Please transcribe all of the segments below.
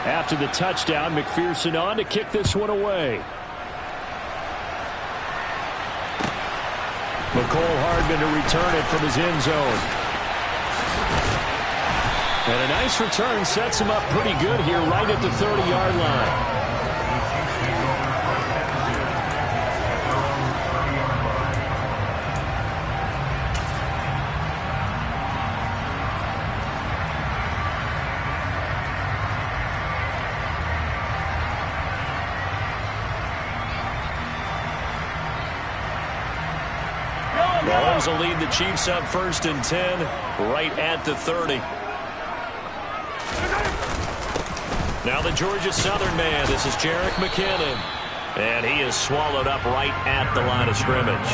After the touchdown, McPherson on to kick this one away. McCole Hardman to return it from his end zone. And a nice return sets him up pretty good here right at the 30-yard line. Mahomes will lead the Chiefs up 1st and 10 right at the 30. Now the Georgia Southern man. This is Jerick McKinnon. And he is swallowed up right at the line of scrimmage.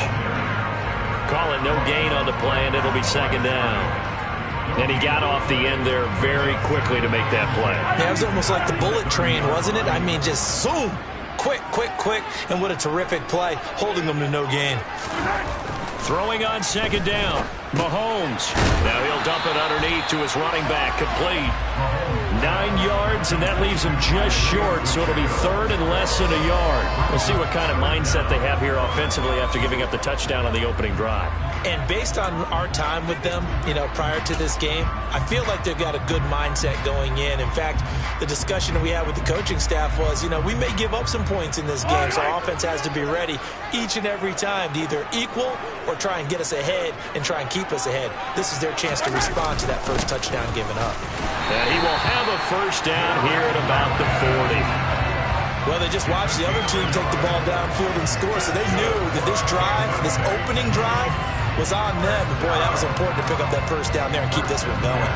Call it no gain on the play, and it'll be 2nd down. And he got off the end there very quickly to make that play. Yeah, it was almost like the bullet train, wasn't it? I mean, just zoom. Quick, quick, quick. And what a terrific play, holding them to no gain. Throwing on 2nd down. Mahomes. Now he'll dump it underneath to his running back. Complete. 9 yards, and that leaves him just short, so it'll be 3rd and less than a yard. We'll see what kind of mindset they have here offensively after giving up the touchdown on the opening drive. And based on our time with them, prior to this game, I feel like they've got a good mindset going in. In fact, the discussion that we had with the coaching staff was, we may give up some points in this game, so our offense has to be ready each and every time to either equal or try and get us ahead and try and keep us ahead. This is their chance to respond to that first touchdown given up. And he will have a 1st down here at about the 40. Well, they just watched the other team take the ball downfield and score, so they knew that this drive, this opening drive, was on them. And boy, that was important to pick up that 1st down there and keep this one going.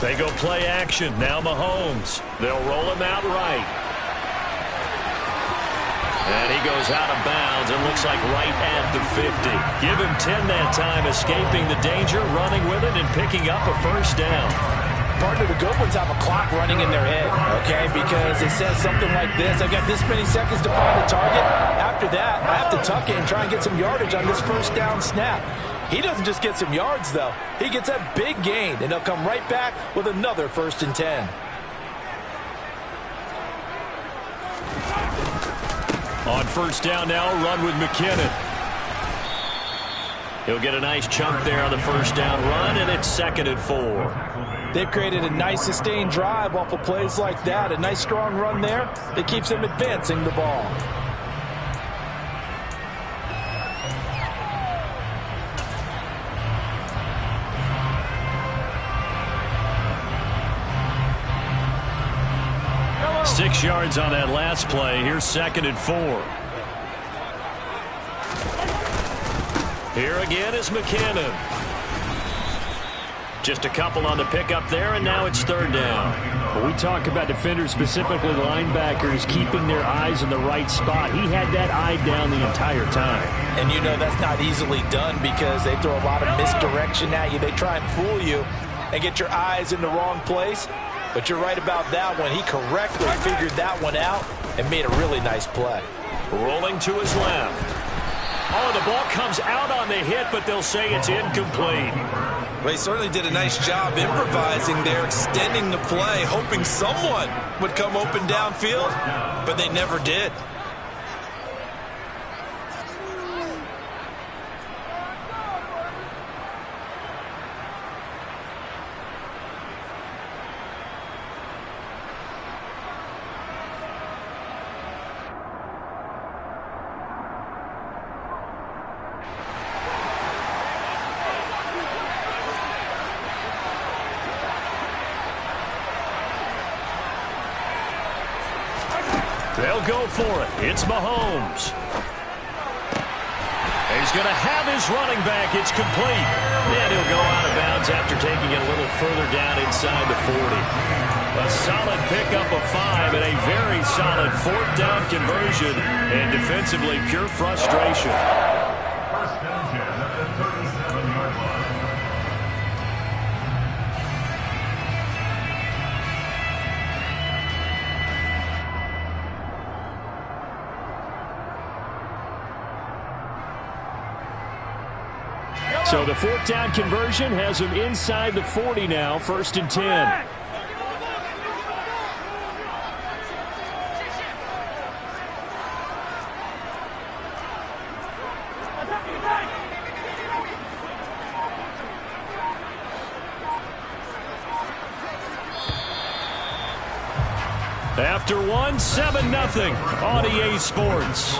They go play action. Now Mahomes. They'll roll him out right. And he goes out of bounds and looks like right at the 50. Give him 10 that time, escaping the danger, running with it, and picking up a 1st down. Partner, the good ones have a clock running in their head, okay? Because it says something like this. I got this many seconds to find the target. After that, I have to tuck it and try and get some yardage on this 1st down snap. He doesn't just get some yards, though. He gets a big gain, and they'll come right back with another 1st and 10. On 1st down now, run with McKinnon. He'll get a nice chunk there on the 1st down run, and it's 2nd and 4. They've created a nice sustained drive off of plays like that. A nice strong run there that keeps them advancing the ball. Hello. 6 yards on that last play. Here's 2nd and 4. Here again is McKinnon. Just a couple on the pickup there, and now it's 3rd down. When we talk about defenders, specifically linebackers, keeping their eyes in the right spot, he had that eye down the entire time. And that's not easily done because they throw a lot of misdirection at you. They try and fool you and get your eyes in the wrong place. But you're right about that one. He correctly figured that one out and made a really nice play. Rolling to his left. Oh, the ball comes out on the hit, but they'll say it's incomplete. Well, he certainly did a nice job improvising there, extending the play, hoping someone would come open downfield, but they never did. They'll go for it. It's Mahomes. He's going to have his running back. It's complete. And he'll go out of bounds after taking it a little further down inside the 40. A solid pickup of 5 and a very solid 4th down conversion. And defensively, pure frustration. First down 10 at the 37-yard line. So the fourth down conversion has him inside the 40 now, 1st and 10. After one, 7-0 on EA Sports.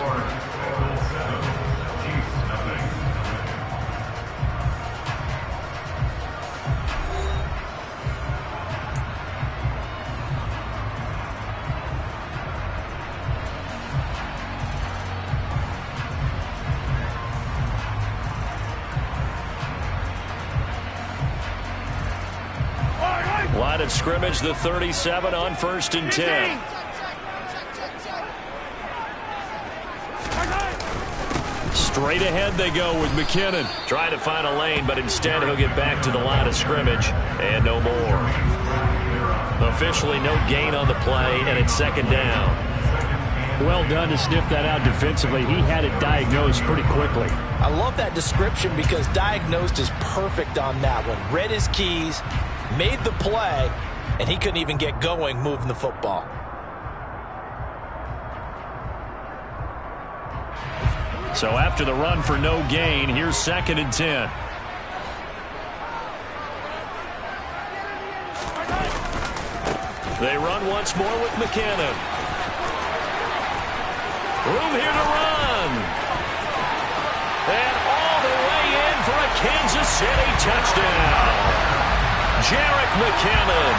Line of scrimmage, the 37 on 1st and 10. Straight ahead they go with McKinnon. Trying to find a lane, but instead he'll get back to the line of scrimmage and no more. Officially no gain on the play, and it's 2nd down. Well done to sniff that out defensively. He had it diagnosed pretty quickly. I love that description because diagnosed is perfect on that one. Read his keys, made the play, and he couldn't even get going moving the football. So after the run for no gain, here's 2nd and 10. They run once more with McKinnon. Room here to run. And all the way in for a Kansas City touchdown. Jerick McKinnon,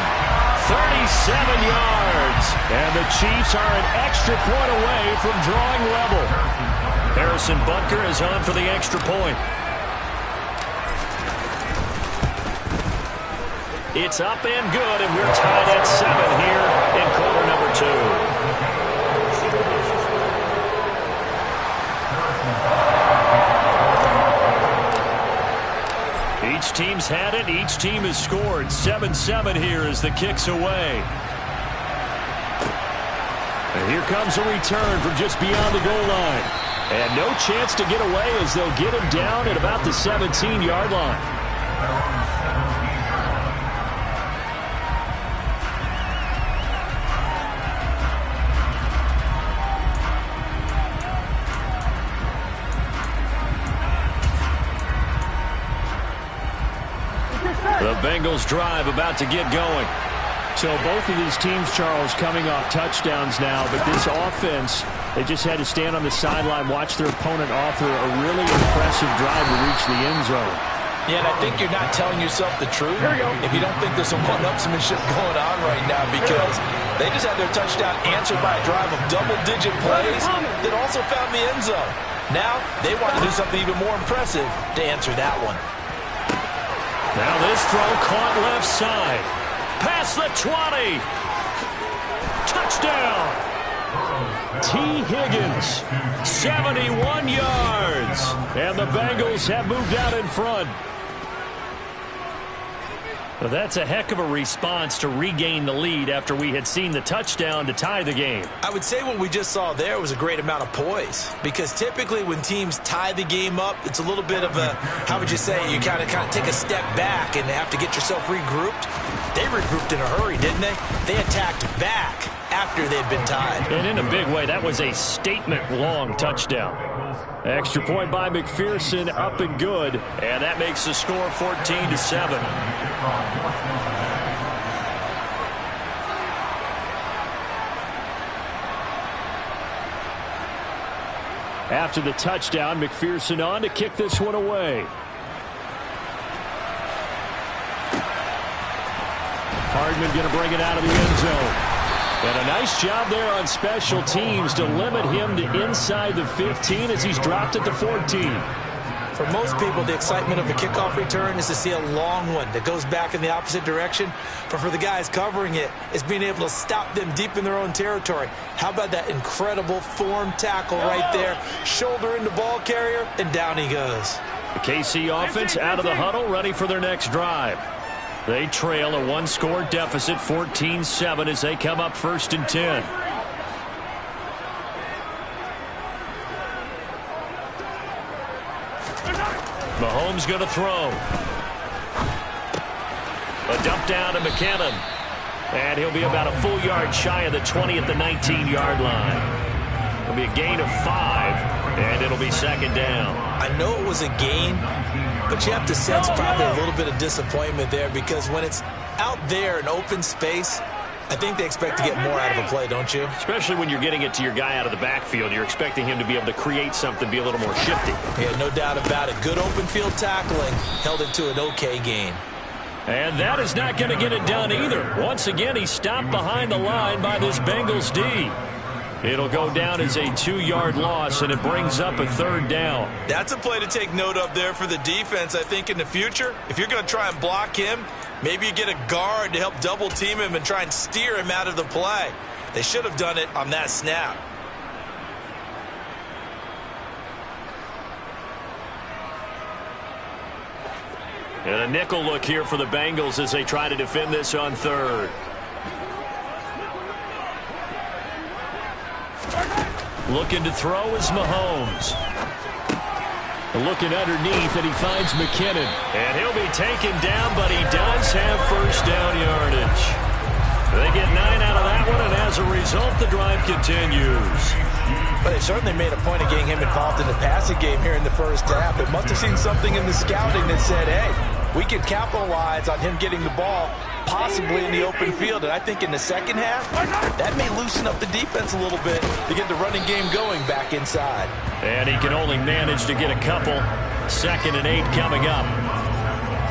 37 yards. And the Chiefs are an extra point away from drawing level. Harrison Butker is on for the extra point. It's up and good, and we're tied at 7 here in quarter number 2. Each team's had it. Each team has scored. 7-7 here as the kick's away. And here comes a return from just beyond the goal line. And no chance to get away as they'll get him down at about the 17-yard line. The Bengals drive about to get going. So both of these teams, Charles, coming off touchdowns now, but this offense, they just had to stand on the sideline, watch their opponent author a really impressive drive to reach the end zone. Yeah, and I think you're not telling yourself the truth if you don't think there's some one-upsmanship going on right now, because they just had their touchdown answered by a drive of double-digit plays that also found the end zone. Now they want to do something even more impressive to answer that one. Now this throw caught left side. Past the 20. Touchdown. T. Higgins, 71 yards. and the Bengals have moved out in front. Well, that's a heck of a response to regain the lead after we had seen the touchdown to tie the game. I would say what we just saw there was a great amount of poise, because typically when teams tie the game up, it's a little bit of a, how would you say, you kind of take a step back and have to get yourself regrouped. They regrouped in a hurry, didn't they? They attacked back after they'd been tied. And in a big way, that was a statement-long touchdown. Extra point by McPherson, up and good. And that makes the score 14-7. After the touchdown, McPherson on to kick this one away. Hardman going to bring it out of the end zone. And a nice job there on special teams to limit him to inside the 15 as he's dropped at the 14. For most people, the excitement of a kickoff return is to see a long one that goes back in the opposite direction. But for the guys covering it, it's being able to stop them deep in their own territory. How about that incredible form tackle right there? Shoulder into ball carrier, and down he goes. The KC offense out of the huddle, ready for their next drive. They trail a one-score deficit, 14-7, as they come up 1st and 10. Mahomes going to throw. A dump down to McKinnon. And he'll be about a full yard shy of the 20 at the 19-yard line. It'll be a gain of 5, and it'll be second down. I know it was a gain, but you have to sense probably a little bit of disappointment there, because when it's out there in open space, I think they expect to get more out of a play, don't you? Especially when you're getting it to your guy out of the backfield. You're expecting him to be able to create something, be a little more shifty. Yeah, no doubt about it. Good open field tackling held it to an okay gain. And that is not going to get it done either. Once again, he's stopped behind the line by this Bengals D. It'll go down as a 2-yard loss, and it brings up a third down. That's a play to take note of there for the defense, I think, in the future. If you're going to try and block him, maybe you get a guard to help double team him and try and steer him out of the play. They should have done it on that snap. And a nickel look here for the Bengals as they try to defend this on third. Looking to throw is Mahomes. Looking underneath, and he finds McKinnon. And he'll be taken down, but he does have first down yardage. They get 9 out of that one, and as a result, the drive continues. But they certainly made a point of getting him involved in the passing game here in the first half. They must have seen something in the scouting that said, hey, we can capitalize on him getting the ball possibly in the open field. And I think in the second half, that may loosen up the defense a little bit to get the running game going back inside. And he can only manage to get a couple. 2nd and 8 coming up.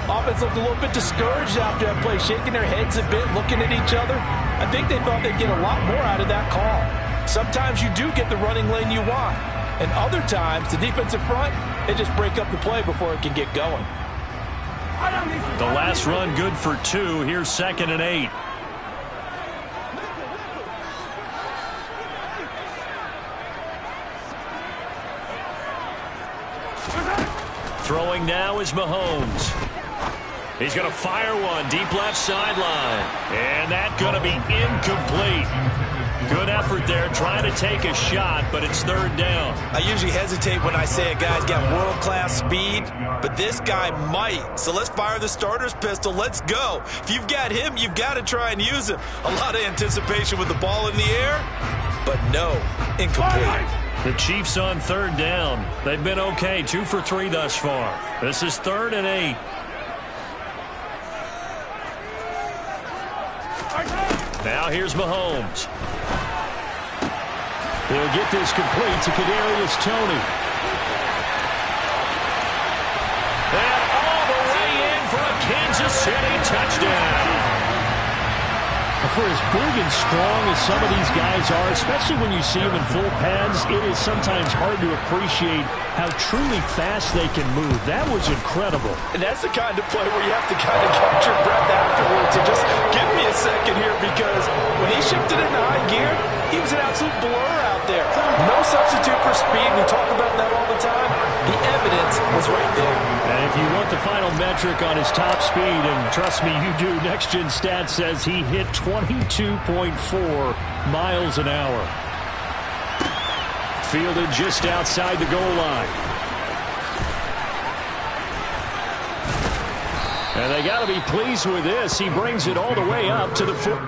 Offense looked a little bit discouraged after that play, shaking their heads a bit, looking at each other. I think they thought they'd get a lot more out of that call. Sometimes you do get the running lane you want. And other times, the defensive front, they just break up the play before it can get going. The last run good for 2. Here's 2nd and 8. Throwing now is Mahomes. He's going to fire one deep left sideline. And that's going to be incomplete. Good effort there, trying to take a shot, but it's third down. I usually hesitate when I say a guy's got world-class speed, but this guy might. So let's fire the starter's pistol. Let's go. If you've got him, you've got to try and use him. A lot of anticipation with the ball in the air, but no, incomplete. The Chiefs on third down. They've been okay, 2 for 3 thus far. This is 3rd and 8. Now here's Mahomes. He'll get this complete to Kadarius Toney. And all the way in for a Kansas City touchdown. For as big and strong as some of these guys are, especially when you see them in full pads, it is sometimes hard to appreciate how truly fast they can move. That was incredible. And that's the kind of play where you have to kind of catch your breath afterwards. So just give me a second here, because when he shifted into high gear, he was an absolute blur out there. No substitute for speed. We talk about that all the time. The evidence was right there. And if you want the final metric on his top speed, and trust me, you do, Next Gen Stats says he hit 22.4 miles an hour. Fielded just outside the goal line. And they got to be pleased with this. He brings it all the way up to the foot.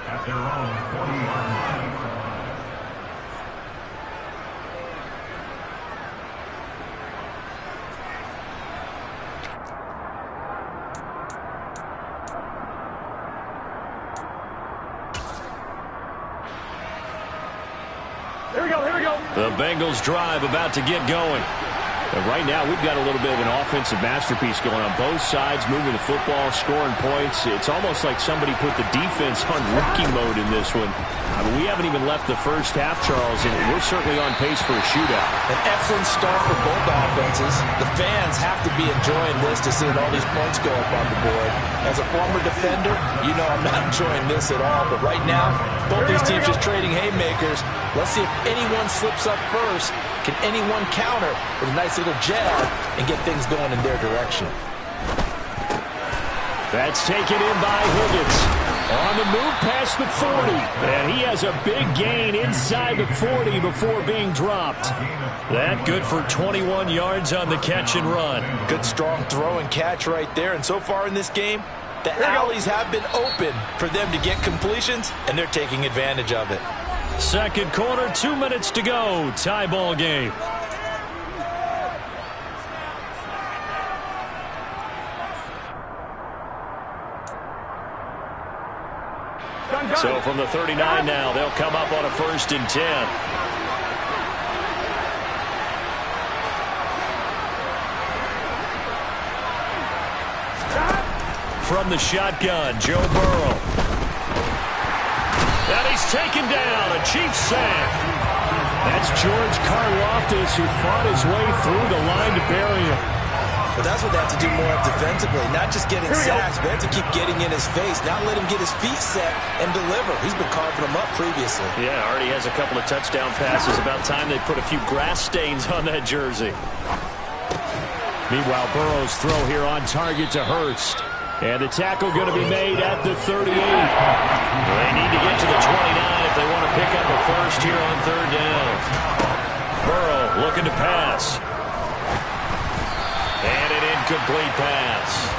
at their own 40-yard line. The Bengals drive about to get going. And right now, we've got a little bit of an offensive masterpiece going on both sides, moving the football, scoring points. It's almost like somebody put the defense on rookie mode in this one. I mean, we haven't even left the first half, Charles, and we're certainly on pace for a shootout. An excellent start for both offenses. The fans have to be enjoying this to see all these points go up on the board. As a former defender, you know I'm not enjoying this at all. But right now, both these teams just trading haymakers. Let's see if anyone slips up first. Can anyone counter with a nice little jab and get things going in their direction? That's taken in by Higgins. On the move past the 40. And he has a big gain inside the 40 before being dropped. That good for 21 yards on the catch and run. Good strong throw and catch right there. And so far in this game, the alleys have been open for them to get completions, and they're taking advantage of it. Second quarter, 2 minutes to go. Tie ball game. So from the 39 now, they'll come up on a 1st and 10. From the shotgun, Joe Burrow. And he's taken down, a Chiefs sack. That's George Karlaftis, who fought his way through the line to bury him. But that's what they have to do more of defensively, not just getting sacks, but they have to keep getting in his face, not let him get his feet set and deliver. He's been carving them up previously. Yeah, already has a couple of touchdown passes. About time they put a few grass stains on that jersey. Meanwhile, Burrow's throw here on target to Hurst. And the tackle going to be made at the 38. They need to get to the 29 if they want to pick up a first here on 3rd down. Burrow looking to pass. And an incomplete pass.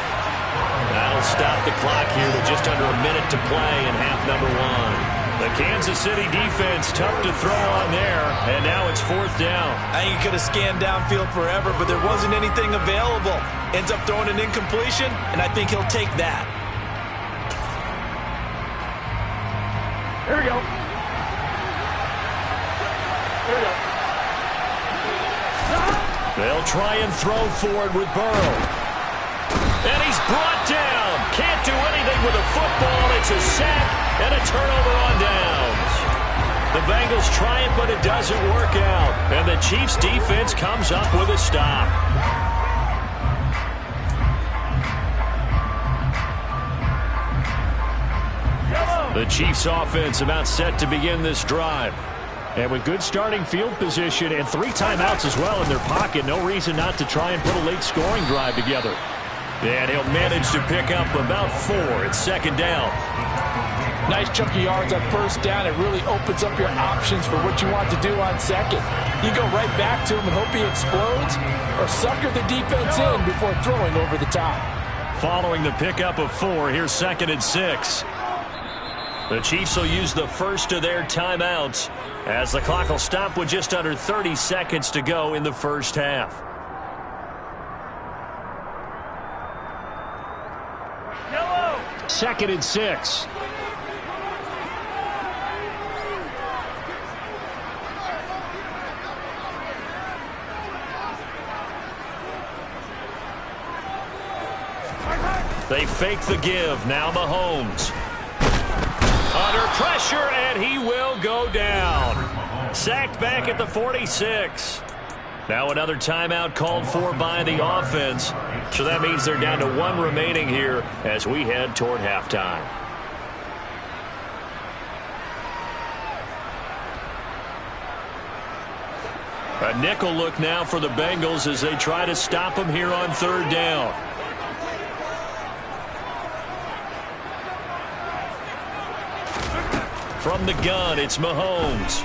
That'll stop the clock here with just under a minute to play in half number 1. The Kansas City defense tough to throw on there, and now it's 4th down. I think he could have scanned downfield forever, but there wasn't anything available. Ends up throwing an incompletion, and I think he'll take that. Here we go. They'll try and throw forward with Burrow. And he's brought down. Can't do anything with a football. It's a sack and a turnover on downs. The Bengals try it, but it doesn't work out. And the Chiefs defense comes up with a stop. The Chiefs offense about set to begin this drive. And with good starting field position and 3 timeouts as well in their pocket, no reason not to try and put a late scoring drive together. And he'll manage to pick up about 4 at 2nd down. Nice chunk of yards on 1st down. It really opens up your options for what you want to do on 2nd. You go right back to him and hope he explodes, or sucker the defense in before throwing over the top. Following the pickup of 4, here's 2nd and 6. The Chiefs will use the first of their timeouts as the clock will stop with just under 30 seconds to go in the first half. Yellow. 2nd and 6. They fake the give. Now Mahomes. Under pressure, and he will go down. Sacked back at the 46. Now another timeout called for by the offense. So that means they're down to 1 remaining here as we head toward halftime. A nickel look now for the Bengals as they try to stop them here on 3rd down. From the gun, it's Mahomes.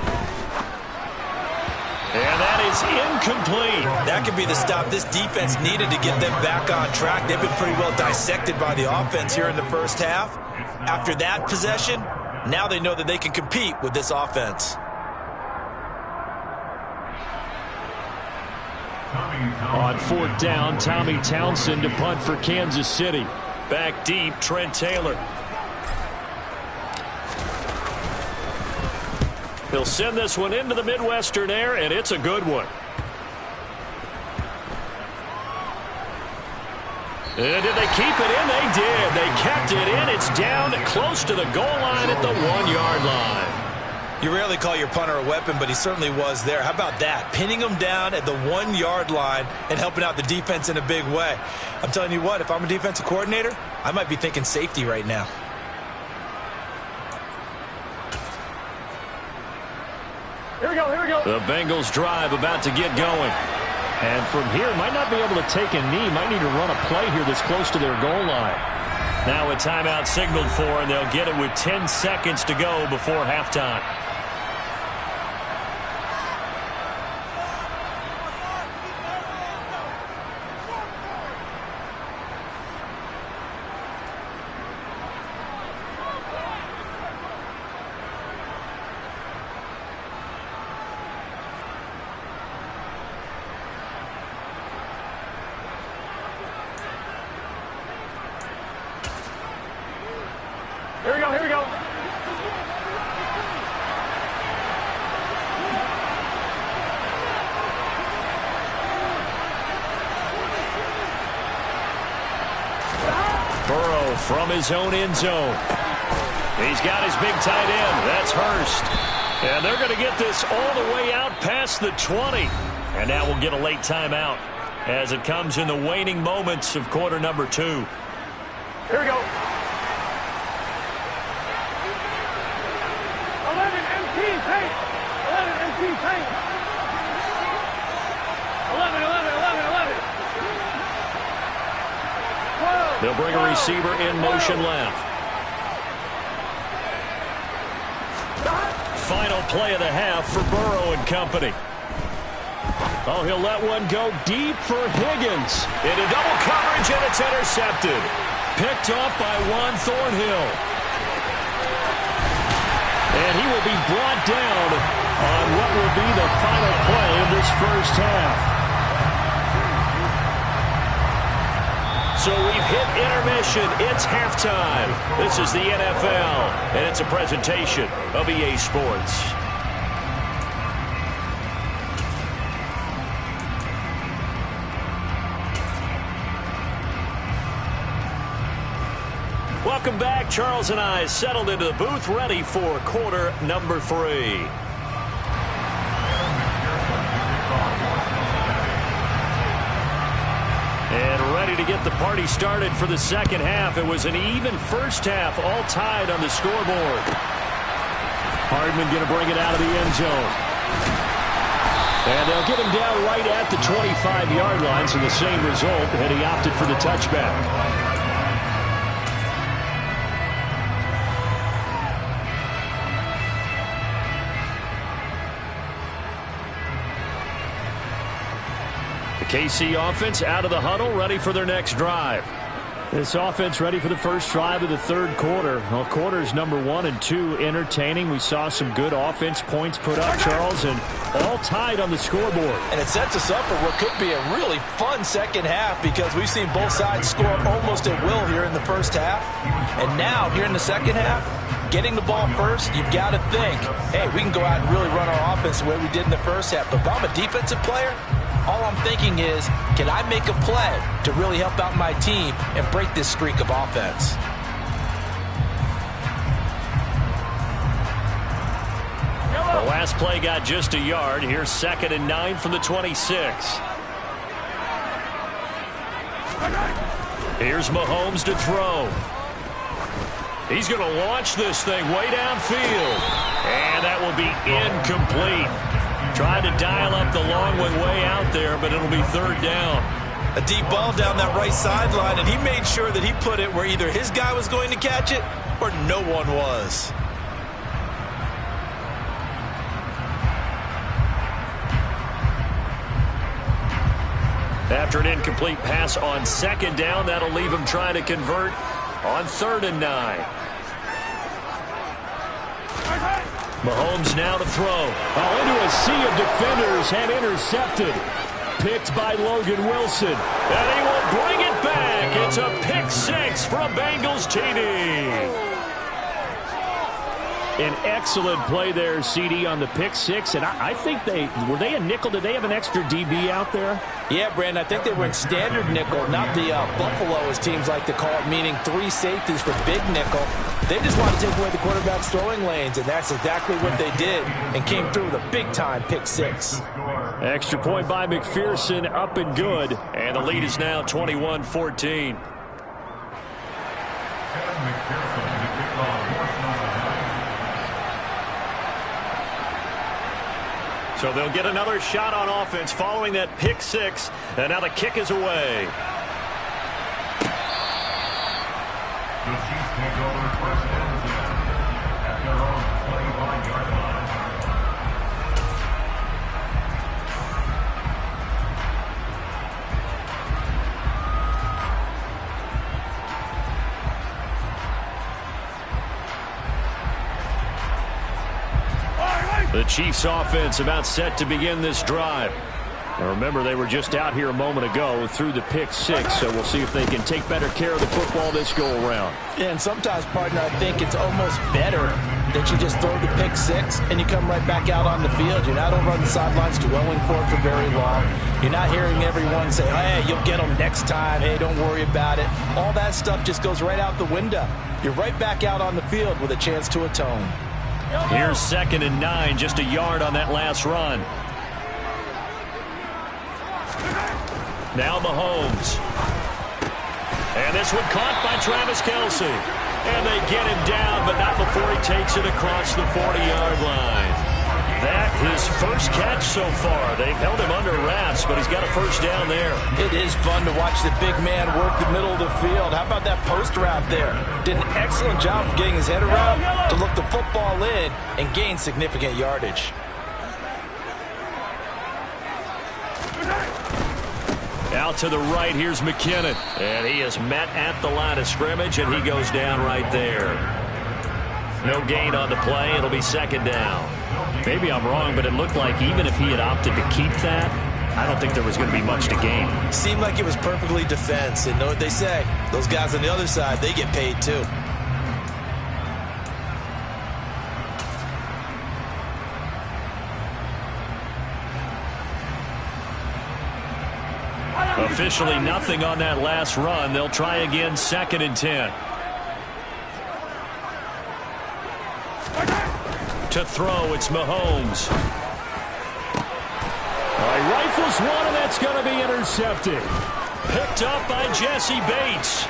And that is incomplete. That could be the stop this defense needed to get them back on track. They've been pretty well dissected by the offense here in the first half. After that possession, Now they know that they can compete with this offense. On fourth down, Tommy Townsend to punt for Kansas City. Back deep, Trent Taylor. He'll send this one into the Midwestern air, and it's a good one. And did they keep it in? They did. They kept it in. It's down close to the goal line at the 1-yard line. You rarely call your punter a weapon, but he certainly was there. How about that? Pinning him down at the 1-yard line and helping out the defense in a big way. I'm telling you what, if I'm a defensive coordinator, I might be thinking safety right now. Here we go, here we go. The Bengals drive about to get going. And from here, might not be able to take a knee. Might need to run a play here that's close to their goal line. Now a timeout signaled for, and they'll get it with 10 seconds to go before halftime. Here we go, here we go. Burrow from his own end zone. He's got his big tight end. That's Hurst. And they're going to get this all the way out past the 20. And now we'll get a late timeout as it comes in the waning moments of quarter number 2. Here we go. 11 MT paint. 11 MT paint. 11, 11, 11, 11. 12. They'll bring a receiver in motion left. Final play of the half for Burrow and company. Oh, he'll let one go deep for Higgins. Into double coverage, and it's intercepted. Picked off by Juan Thornhill. And he will be brought down on what will be the final play of this first half. So we've hit intermission. It's halftime. This is the NFL, and it's a presentation of EA Sports. Welcome back. Charles and I settled into the booth, ready for quarter number 3. And ready to get the party started for the second half. It was an even first half, all tied on the scoreboard. Hardman going to bring it out of the end zone. And they'll get him down right at the 25-yard line, so the same result, and he opted for the touchback. KC offense out of the huddle, ready for their next drive. This offense ready for the first drive of the third quarter. Well, quarters number 1 and 2 entertaining. We saw some good offense points put up, Charles, and all tied on the scoreboard. And it sets us up for what could be a really fun second half, because we've seen both sides score almost at will here in the first half. And now, here in the second half, getting the ball first, you've got to think, hey, we can go out and really run our offense the way we did in the first half. But if I'm a defensive player, all I'm thinking is, can I make a play to really help out my team and break this streak of offense? The last play got just a yard. Here's 2nd and 9 from the 26. Here's Mahomes to throw. He's going to launch this thing way downfield. And that will be incomplete. Tried to dial up the long one way out there, but it'll be 3rd down. A deep ball down that right sideline, and he made sure that he put it where either his guy was going to catch it or no one was. After an incomplete pass on 2nd down, that'll leave him trying to convert on 3rd and 9. Mahomes now to throw. Oh, into a sea of defenders and intercepted. Picked by Logan Wilson. And he will bring it back. It's a pick six for a Bengals TD. An excellent play there, CD, on the pick six. And I think were they a nickel? Did they have an extra DB out there? Yeah, Brandon, I think they were in standard nickel, not the Buffalo, as teams like to call it, meaning 3 safeties for big nickel. They just want to take away the quarterback's throwing lanes, and that's exactly what they did, and came through with a big-time pick six. Extra point by McPherson, up and good. And the lead is now 21-14. So they'll get another shot on offense following that pick six. And now the kick is away. The Chiefs take over first and 10 at their own 25-yard line. The Chiefs offense about set to begin this drive. Now remember, they were just out here a moment ago through the pick six, so we'll see if they can take better care of the football this go-around. Yeah, and sometimes, partner, I think it's almost better that you just throw the pick six and you come right back out on the field. You're not over on the sidelines dwelling for it for very long. You're not hearing everyone say, hey, you'll get them next time. Hey, don't worry about it. All that stuff just goes right out the window. You're right back out on the field with a chance to atone. Here's 2nd and 9, just a yard on that last run. Now Mahomes. And this one caught by Travis Kelce. And they get him down, but not before he takes it across the 40-yard line. That his first catch so far. They've held him under wraps, but he's got a first down there. It is fun to watch the big man work the middle of the field. How about that post route there? Did an excellent job of getting his head around to look the football in and gain significant yardage. Out to the right, here's McKinnon. And he is met at the line of scrimmage, and he goes down right there. No gain on the play. It'll be 2nd down. Maybe I'm wrong, but it looked like even if he had opted to keep that, I don't think there was going to be much to gain. Seemed like it was perfectly defense. And know what they say? Those guys on the other side, they get paid too. Officially nothing on that last run. They'll try again, 2nd and 10. To throw, it's Mahomes. He rifles one, and that's going to be intercepted. Picked up by Jesse Bates.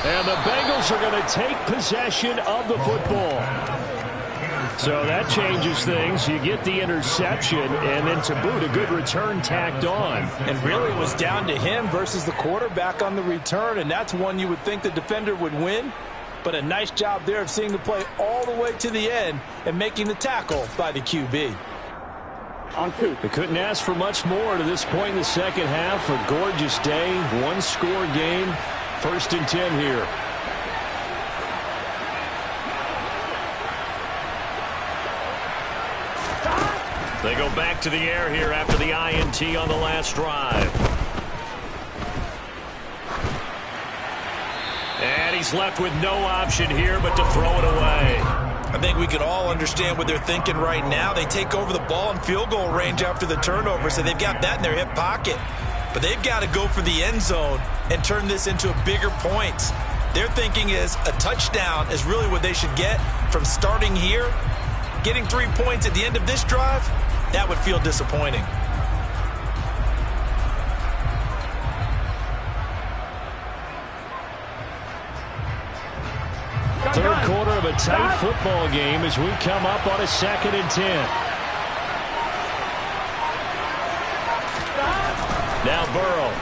And the Bengals are going to take possession of the football. So that changes things. You get the interception, and then to boot, a good return tacked on. And really it was down to him versus the quarterback on the return, and that's one you would think the defender would win. But a nice job there of seeing the play all the way to the end and making the tackle by the QB. They couldn't ask for much more to this point in the second half. A gorgeous day, one-score game, 1st and 10 here. They go back to the air here after the INT on the last drive. And he's left with no option here but to throw it away. I think we can all understand what they're thinking right now. They take over the ball in field goal range after the turnover, so they've got that in their hip pocket. But they've got to go for the end zone and turn this into a bigger points. Their thinking is a touchdown is really what they should get from starting here. Getting 3 points at the end of this drive, that would feel disappointing. Third quarter of a tight football game as we come up on a 2nd and 10. Now Burrow.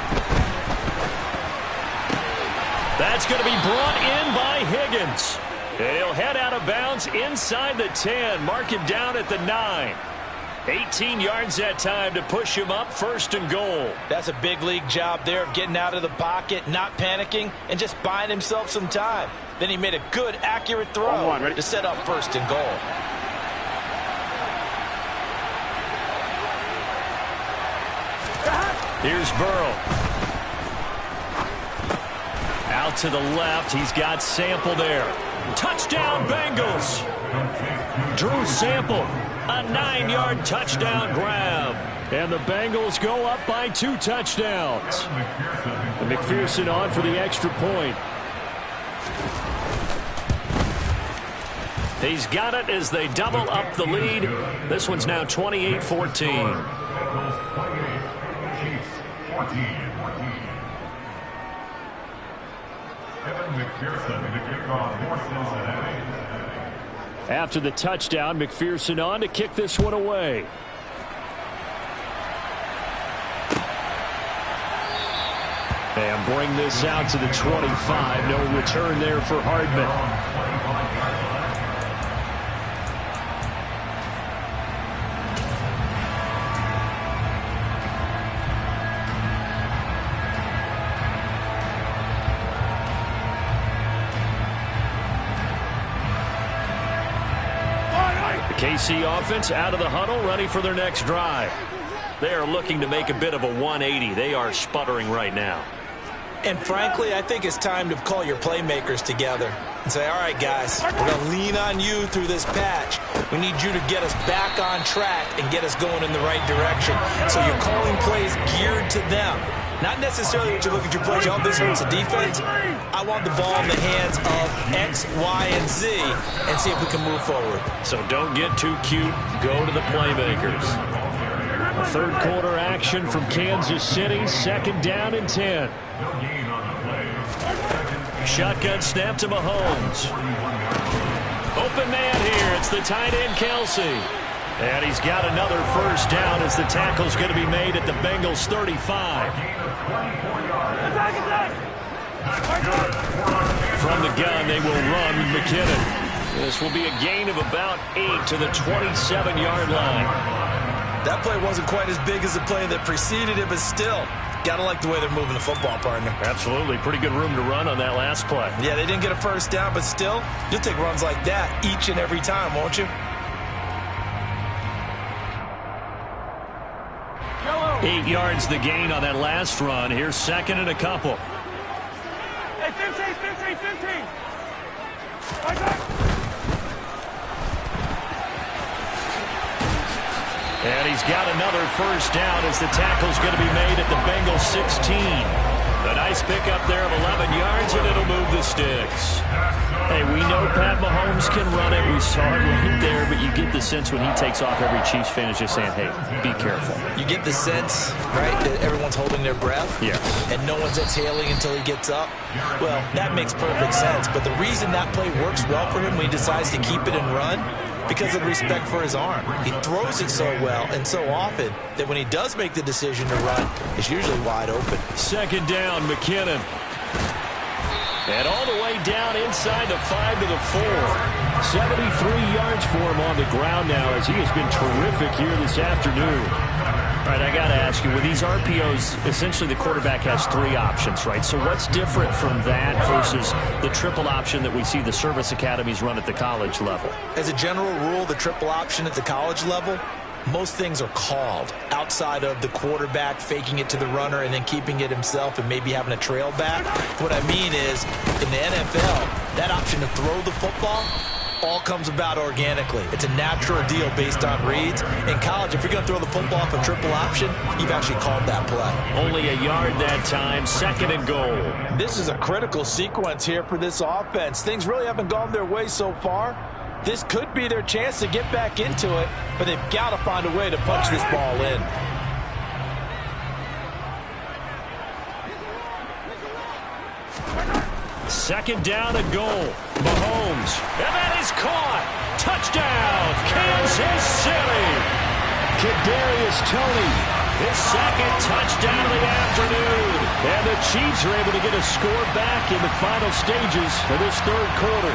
That's going to be brought in by Higgins. And he'll head out of bounds inside the 10. Mark him down at the 9. 18 yards that time to push him up, 1st and goal. That's a big league job there of getting out of the pocket, not panicking, and just buying himself some time. Then he made a good, accurate throw to set up 1st and goal. Here's Burrow. Out to the left. He's got Sample there. Touchdown, Bengals. Drew Sample, a 9-yard touchdown grab. And the Bengals go up by 2 touchdowns. And McPherson on for the extra point. He's got it as they double up the lead. This one's now 28-14. After the touchdown, McPherson on to kick this one away. And bring this out to the 25. No return there for Hardman. KC offense out of the huddle, ready for their next drive. They are looking to make a bit of a 180. They are sputtering right now. And frankly, I think it's time to call your playmakers together and say, all right, guys, we're going to lean on you through this patch. We need you to get us back on track and get us going in the right direction. So you're calling plays geared to them. Not necessarily what you look at your plays. Oh, this hurts the defense. I want the ball in the hands of X, Y, and Z and see if we can move forward. So don't get too cute. Go to the playmakers. Third quarter action from Kansas City. 2nd down and 10. Shotgun snap to Mahomes. Open man here. It's the tight end, Kelsey. And he's got another first down as the tackle's going to be made at the Bengals 35. From the gun, they will run with McKinnon. This will be a gain of about 8 to the 27-yard line. That play wasn't quite as big as the play that preceded it, but still, got to like the way they're moving the football, partner. Absolutely. Pretty good room to run on that last play. Yeah, they didn't get a first down, but still, you'll take runs like that each and every time, won't you? 8 yards the gain on that last run. Here's 2nd and a couple. Hey, 15. And he's got another first down as the tackle's going to be made at the Bengals 16. A nice pickup there of 11 yards, and it'll move the sticks. Hey, we know Pat Mahomes can run it. We saw it right there, but you get the sense when he takes off, every Chiefs fan is just saying, hey, be careful. You get the sense, right, that everyone's holding their breath? Yes. And no one's exhaling until he gets up? Well, that makes perfect sense. But the reason that play works well for him when he decides to keep it and run, because of the respect for his arm. He throws it so well and so often that when he does make the decision to run, it's usually wide open. 2nd down, McKinnon. And all the way down inside the 5 to the 4. 73 yards for him on the ground now as he has been terrific here this afternoon. All right, I got to ask you, with these RPOs, essentially the quarterback has 3 options, right? So what's different from that versus the triple option that we see the service academies run at the college level? As a general rule, the triple option at the college level, most things are called outside of the quarterback faking it to the runner and then keeping it himself and maybe having a trail back. What I mean is, in the NFL, that option to throw the football all comes about organically. It's a natural deal based on reads. In college, if you're going to throw the football off a triple option, you've actually called that play. Only a yard that time, 2nd and goal. This is a critical sequence here for this offense. Things really haven't gone their way so far. This could be their chance to get back into it, but they've got to find a way to punch this ball in. Second down and goal. Mahomes. And that is caught. Touchdown, Kansas City. Kadarius Toney, his 2nd touchdown of the afternoon. And the Chiefs are able to get a score back in the final stages of this 3rd quarter.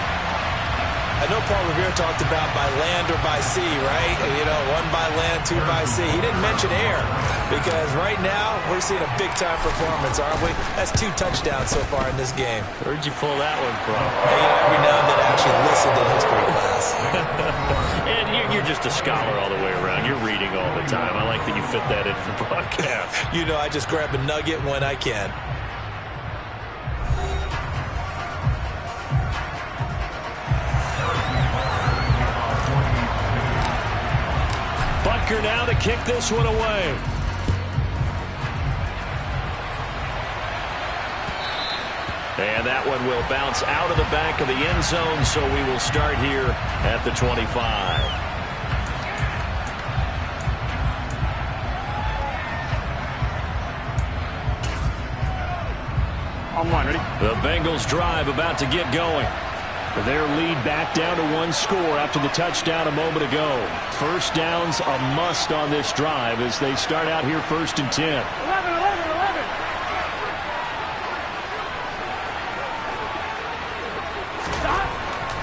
I know Paul Revere talked about by land or by sea, right? You know, 1 by land, 2 by sea. He didn't mention air because right now we're seeing a big-time performance, aren't we? That's 2 touchdowns so far in this game. Where'd you pull that one from? Hey, every now and then I actually listened in history class. And you're just a scholar all the way around. You're reading all the time. I like that you fit that into the broadcast. You know, I just grab a nugget when I can. Butker now to kick this one away. And that one will bounce out of the back of the end zone, so we will start here at the 25. On one, ready? The Bengals drive about to get going. Their lead back down to 1 score after the touchdown a moment ago. First down's a must on this drive as they start out here 1st and 10. 11.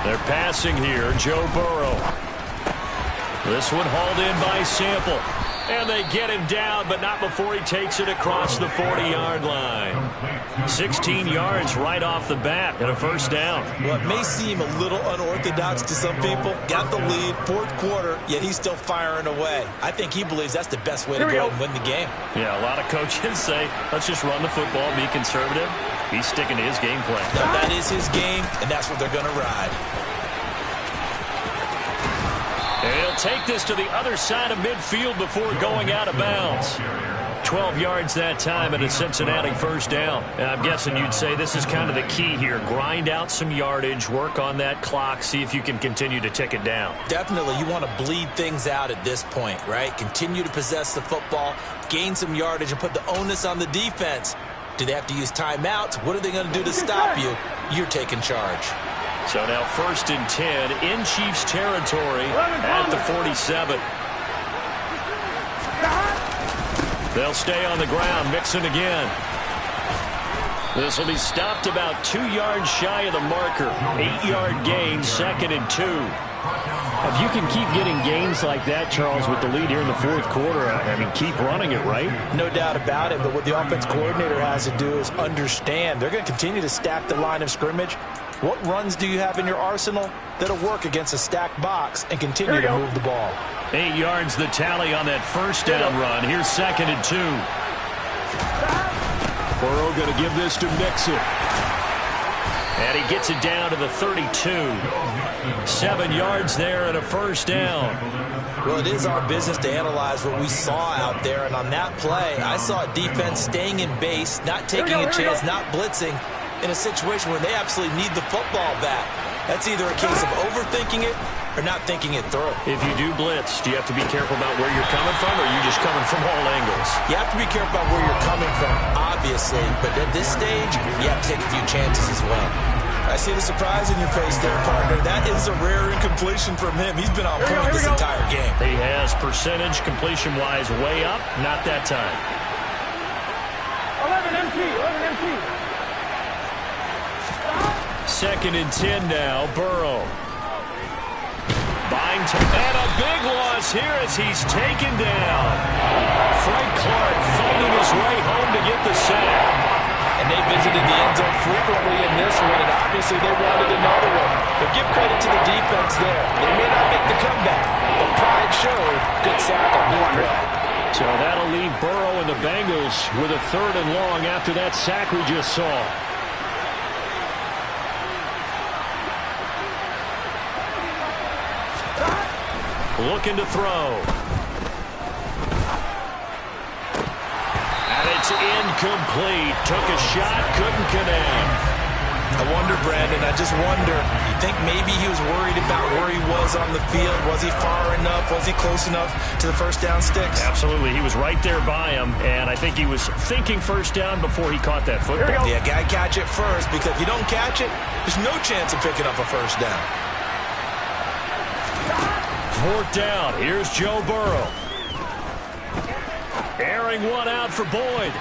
They're passing here. Joe Burrow. This one hauled in by Sample. And they get him down, but not before he takes it across the 40-yard line. 16 yards right off the bat and a first down. Well, it may seem a little unorthodox to some people. Got the lead, 4th quarter, yet he's still firing away. I think he believes that's the best way to go and win the game. Yeah, a lot of coaches say, let's just run the football, be conservative. He's sticking to his game plan. Now, that is his game, and that's what they're going to ride. And he'll take this to the other side of midfield before going out of bounds. 12 yards that time and a Cincinnati first down. And I'm guessing you'd say this is kind of the key here. Grind out some yardage, work on that clock, see if you can continue to tick it down. Definitely, you want to bleed things out at this point, right? Continue to possess the football, gain some yardage, and put the onus on the defense. Do they have to use timeouts? What are they going to do to stop you? You're taking charge. So now 1st and 10 in Chiefs territory at the 47. They'll stay on the ground, mixing again. This will be stopped about 2 yards shy of the marker. 8-yard gain, 2nd and 2. If you can keep getting gains like that, Charles, with the lead here in the 4th quarter, I mean, keep running it, right? No doubt about it, but what the offense coordinator has to do is understand. They're going to continue to stack the line of scrimmage. What runs do you have in your arsenal that'll work against a stacked box and continue to move the ball? 8 yards the tally on that first down run. Here's 2nd and 2. Burrow going to give this to Mixon. And he gets it down to the 32. 7 yards there and a first down. Well, it is our business to analyze what we saw out there. And on that play, I saw a defense staying in base, not taking a chance, not blitzing in a situation where they absolutely need the football back. That's either a case of overthinking it or not thinking it through. If you do blitz, do you have to be careful about where you're coming from, or are you just coming from all angles? You have to be careful about where you're coming from, obviously. But at this stage, you have to take a few chances as well. I see the surprise in your face there, partner. That is a rare incompletion from him. He's been on point this entire game. He has percentage completion-wise way up. Not that time. 11 MT. 2nd and 10 now. Burrow. Buying time. And a big loss here as he's taken down. Frank Clark fighting his way home to get the sack. And they visited the end zone frequently in this one, and obviously they wanted another one. But give credit to the defense there. They may not make the comeback, but pride showed. Good sack on that play. So that'll leave Burrow and the Bengals with a 3rd and long after that sack we just saw. Looking to throw. And it's incomplete. Took a shot, couldn't connect. I wonder, Brandon, I just wonder, you think maybe he was worried about where he was on the field? Was he far enough? Was he close enough to the first down sticks? Absolutely. He was right there by him, and I think he was thinking first down before he caught that football. Yeah, got to catch it first, because if you don't catch it, there's no chance of picking up a first down. 4th down. Here's Joe Burrow. Airing one out for Boyd.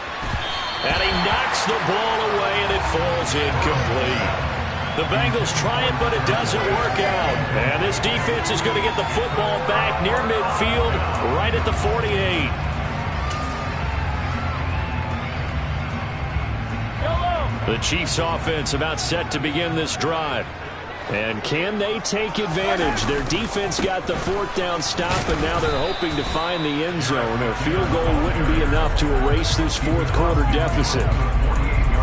And he knocks the ball away, and it falls incomplete. The Bengals try it, but it doesn't work out. And this defense is going to get the football back near midfield, right at the 48. The Chiefs offense about set to begin this drive. And can they take advantage? Their defense got the fourth down stop, and now they're hoping to find the end zone. A field goal wouldn't be enough to erase this fourth quarter deficit.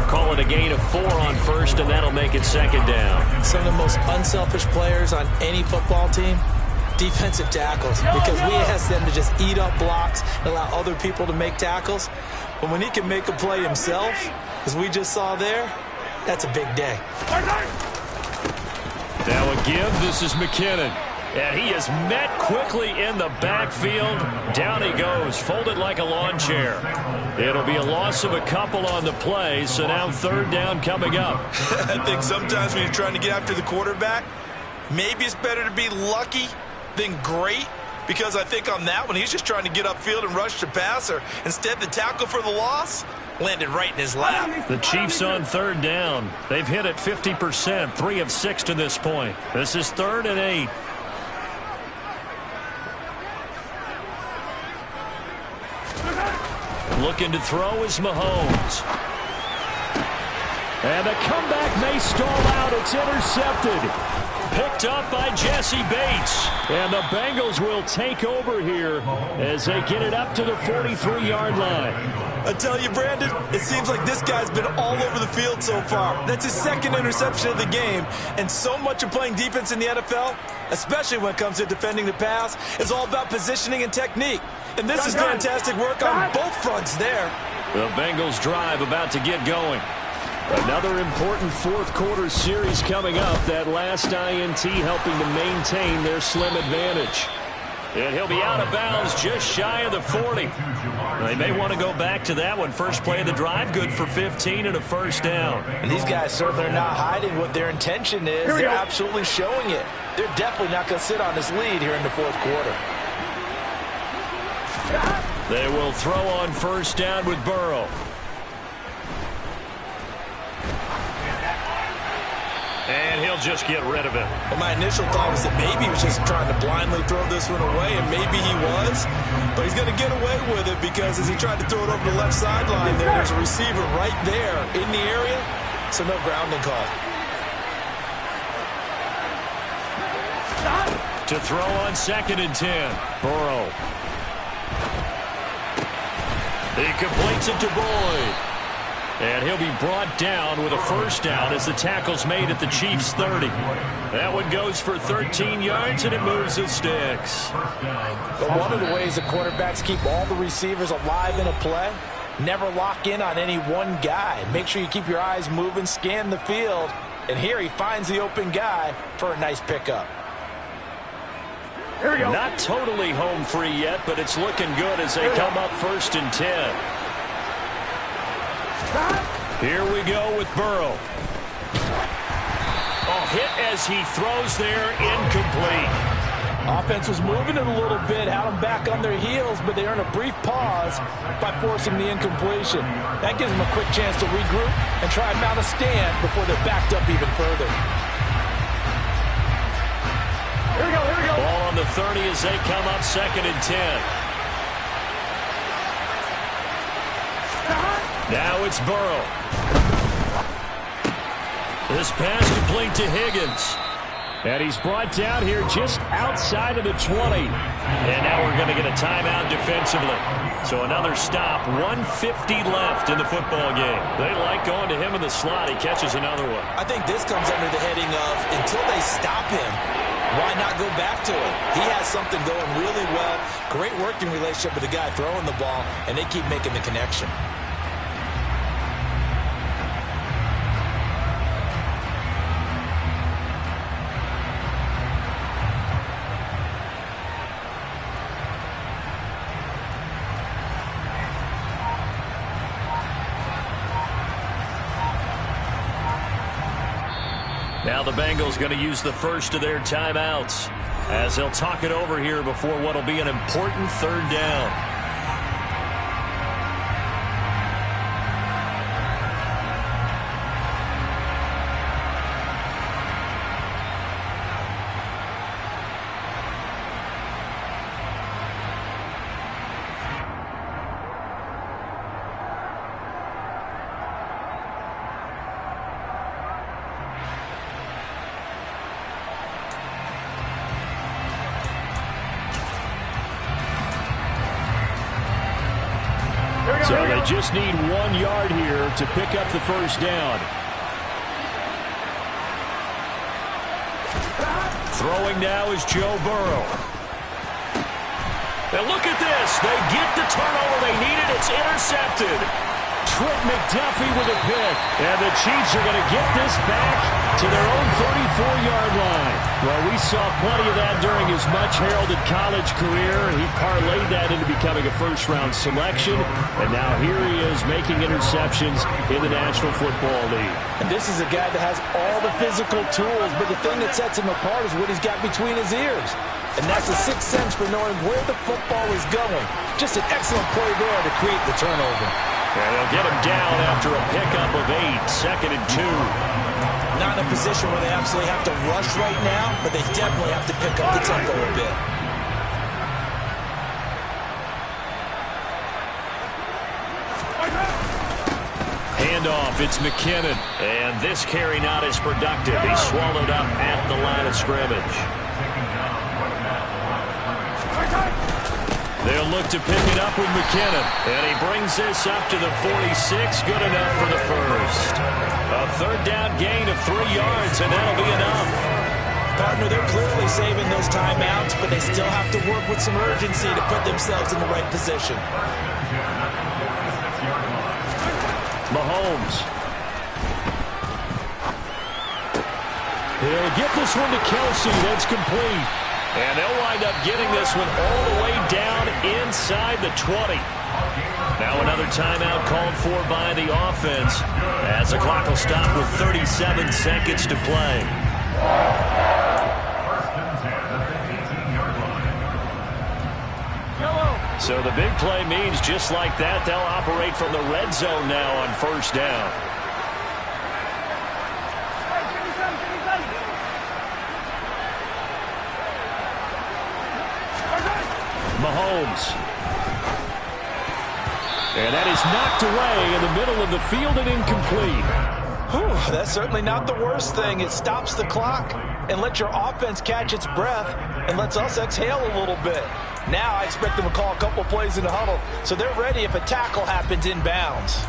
Call it a gain of 4 on first, and that'll make it second down. Some of the most unselfish players on any football team, defensive tackles, because we ask them to just eat up blocks and allow other people to make tackles. But when he can make a play himself, as we just saw there, that's a big day. Now a give. This is McKinnon. And he is met quickly in the backfield. Down he goes, folded like a lawn chair. It'll be a loss of a couple on the play, so now third down coming up. I think sometimes when you're trying to get after the quarterback, maybe it's better to be lucky than great, because I think on that one, he's just trying to get upfield and rush the passer. Instead, the tackle for the loss landed right in his lap. The Chiefs on third down. They've hit it 50%, 3 of 6 to this point. This is 3rd and 8. Looking to throw is Mahomes. And the comeback may stall out. It's intercepted. Picked up by Jesse Bates. And the Bengals will take over here as they get it up to the 43-yard line. I tell you, Brandon, it seems like this guy's been all over the field so far. That's his second interception of the game. And so much of playing defense in the NFL, especially when it comes to defending the pass, is all about positioning and technique. And this is fantastic work on both fronts there. The Bengals drive about to get going. Another important fourth quarter series coming up. That last INT helping to maintain their slim advantage. And he'll be out of bounds just shy of the 40. They may want to go back to that one. First play of the drive, good for 15 and a first down. And these guys certainly are not hiding what their intention is. They're absolutely showing it. They're definitely not going to sit on this lead here in the fourth quarter. They will throw on first down with Burrow. And he'll just get rid of it. Well, my initial thought was that maybe he was just trying to blindly throw this one away, and maybe he was. But he's going to get away with it because as he tried to throw it over the left sideline there's a receiver right there in the area, so no grounding call. To throw on 2nd and 10. Burrow. He completes it to Boyd. And he'll be brought down with a first down as the tackle's made at the Chiefs' 30. That one goes for 13 yards, and it moves the sticks. But one of the ways the quarterbacks keep all the receivers alive in a play, never lock in on any one guy. Make sure you keep your eyes moving, scan the field. And here he finds the open guy for a nice pickup. Here we go. Not totally home free yet, but it's looking good as they come up 1st and 10. Here we go with Burrow. Oh, hit as he throws there, incomplete. Offense was moving it a little bit, had them back on their heels, but they earn a brief pause by forcing the incompletion. That gives them a quick chance to regroup and try and mount a stand before they're backed up even further. Here we go, here we go. Ball on the 30 as they come up 2nd and 10. Now it's Burrow. This pass complete to Higgins. And he's brought down here just outside of the 20. And now we're going to get a timeout defensively. So another stop, 1:50 left in the football game. They like going to him in the slot. He catches another one. I think this comes under the heading of until they stop him, why not go back to it? He has something going really well. Great working relationship with the guy throwing the ball, and they keep making the connection. Now the Bengals going to use the first of their timeouts as they'll talk it over here before what will be an important third down. just need 1 yard here to pick up the first down. Throwing now is Joe Burrow. And look at this. They get the turnover they needed. It's intercepted. Trent McDuffie with a pick. And the Chiefs are going to get this back to their own 34-yard line. Well, we saw plenty of that during his much-heralded college career. He parlayed that into becoming a first-round selection. And now here he is making interceptions in the National Football League. And this is a guy that has all the physical tools, but the thing that sets him apart is what he's got between his ears. And that's a sixth sense for knowing where the football is going. Just an excellent play there to create the turnover. And they'll get him down after a pickup of 8, 2nd and 2. Not in a position where they absolutely have to rush right now, but they definitely have to pick up the tempo a bit. Handoff, it's McKinnon. And this carry not as productive. He's swallowed up at the line of scrimmage. They'll look to pick it up with McKinnon. And he brings this up to the 46. Good enough for the first. A third down gain of 3 yards, and that'll be enough. Partner, they're clearly saving those timeouts, but they still have to work with some urgency to put themselves in the right position. Mahomes. He'll get this one to Kelsey. That's complete. And they'll wind up getting this one all the way down inside the 20. Now another timeout called for by the offense as the clock will stop with 37 seconds to play. So the big play means just like that, they'll operate from the red zone now on first down. Mahomes. And that is knocked away in the middle of the field and incomplete. Whew, that's certainly not the worst thing. It stops the clock and lets your offense catch its breath and lets us exhale a little bit. Now I expect them to call a couple plays in the huddle, so they're ready if a tackle happens inbounds.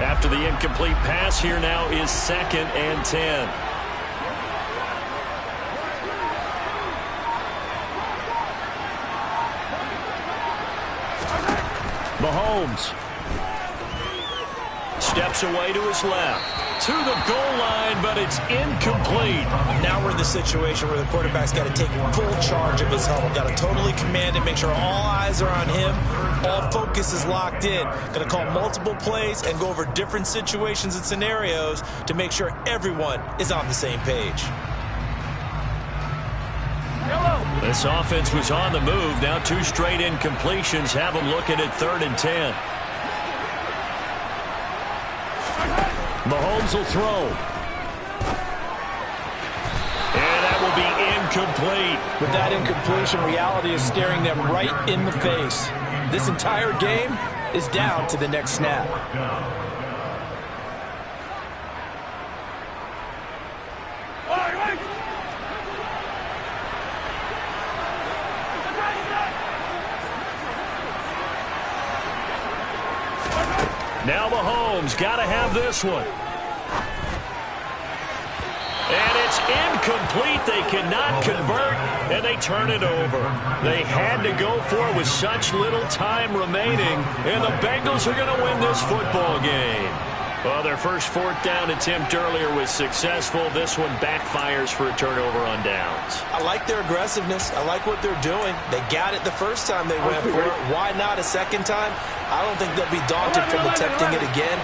After the incomplete pass, here now is 2nd and 10. Mahomes steps away to his left, to the goal line, but it's incomplete. Now we're in the situation where the quarterback's got to take full charge of his huddle. Got to totally command it, make sure all eyes are on him. All focus is locked in. Going to call multiple plays and go over different situations and scenarios to make sure everyone is on the same page. This offense was on the move. Now 2 straight incompletions have them looking at 3rd and 10. Mahomes will throw. And that will be incomplete. With that incompletion, reality is staring them right in the face. This entire game is down to the next snap. Now Mahomes got to have this one. And it's incomplete. They cannot convert, and they turn it over. They had to go for it with such little time remaining, and the Bengals are going to win this football game. Well, their first 4th down attempt earlier was successful. This one backfires for a turnover on downs. I like their aggressiveness. I like what they're doing. They got it the first time they went for it. Why not a second time? I don't think they'll be daunted from attempting it again.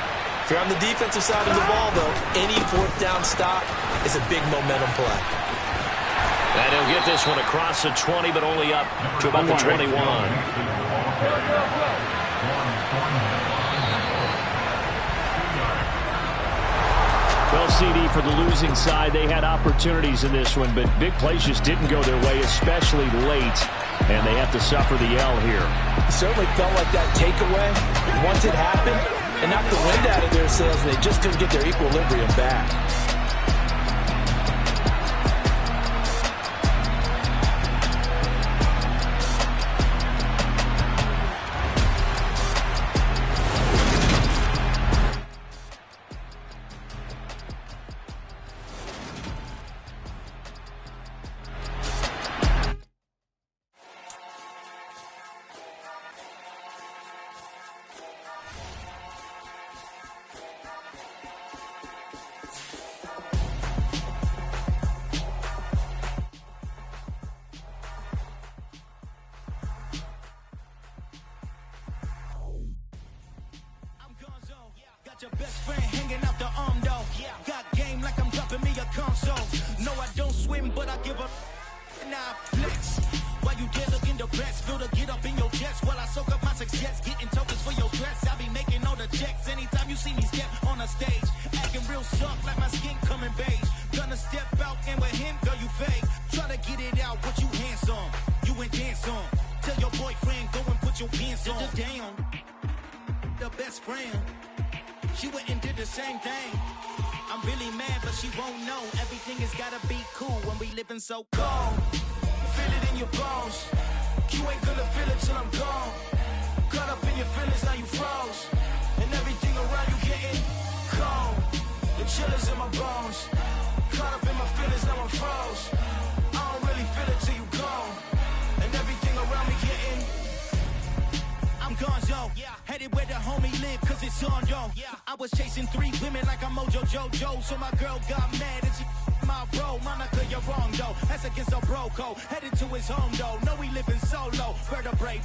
If you're on the defensive side of the ball, though, any 4th down stop is a big momentum play. And he'll get this one across the 20, but only up to about the 21. Well, CD, for the losing side, they had opportunities in this one, but big plays just didn't go their way, especially late, and they have to suffer the L here. It certainly felt like that takeaway. Once it happened, and knocked the wind out of their sails, and they just couldn't get their equilibrium back. Your best friend hanging out the arm though. Got game like I'm dropping me a console. No, I don't swim, but I give a nah flex. While you there looking depressed, feel the get up in your chest while I soak up my success. Getting tokens for your stress. I be making all the checks anytime you see me step on a stage. Acting real soft like my skin coming beige. Gonna step out and with him, girl, you fake. Try to get it out, what you handsome. You and dance on. Tell your boyfriend, go and put your pants on. Down. The best friend. She went and did the same thing. I'm really mad, but she won't know. Everything has gotta be cool when we living so cold. Feel it in your bones. You ain't gonna feel it till I'm gone. Caught up in your feelings, now you froze. And everything around you getting cold. The chillers in my bones. Caught up in my feelings, now I'm froze. I don't really feel it till you gone. And everything around me getting I'm gonzo, headed where the homie live, cause it's on, yo. I was chasing 3 women like I'm Mojo Jojo, so my girl got mad and she my bro. Monica, you're wrong, though. That's against a bro code. Headed to his home, though. No, we living solo. Vertebrae,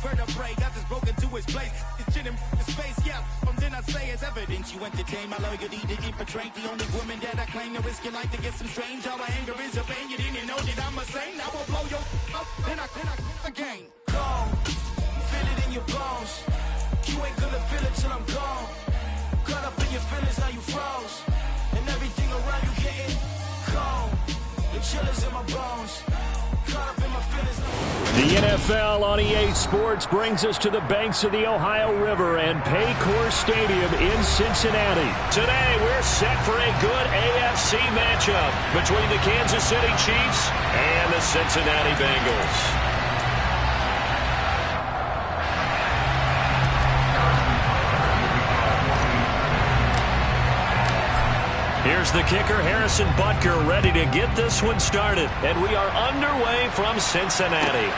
got this broken to his place. This shit in space, yeah. From then I say it's evidence you entertain my loyalty to infiltrate. The only woman that I claim to risk your life to get some strange. All my anger is a pain. You didn't know that I'm a saint. I will blow your up, then I again. Go. Feel it in your bones. You ain't gonna feel it till I'm gone. Caught up in your feelings, now you froze. And everything around you getting cold. The chillers in my bones. Caught up in my feelings. The NFL on EA Sports brings us to the banks of the Ohio River and Paycor Stadium in Cincinnati. Today, we're set for a good AFC matchup between the Kansas City Chiefs and the Cincinnati Bengals. Here's the kicker, Harrison Butker, ready to get this one started. And we are underway from Cincinnati.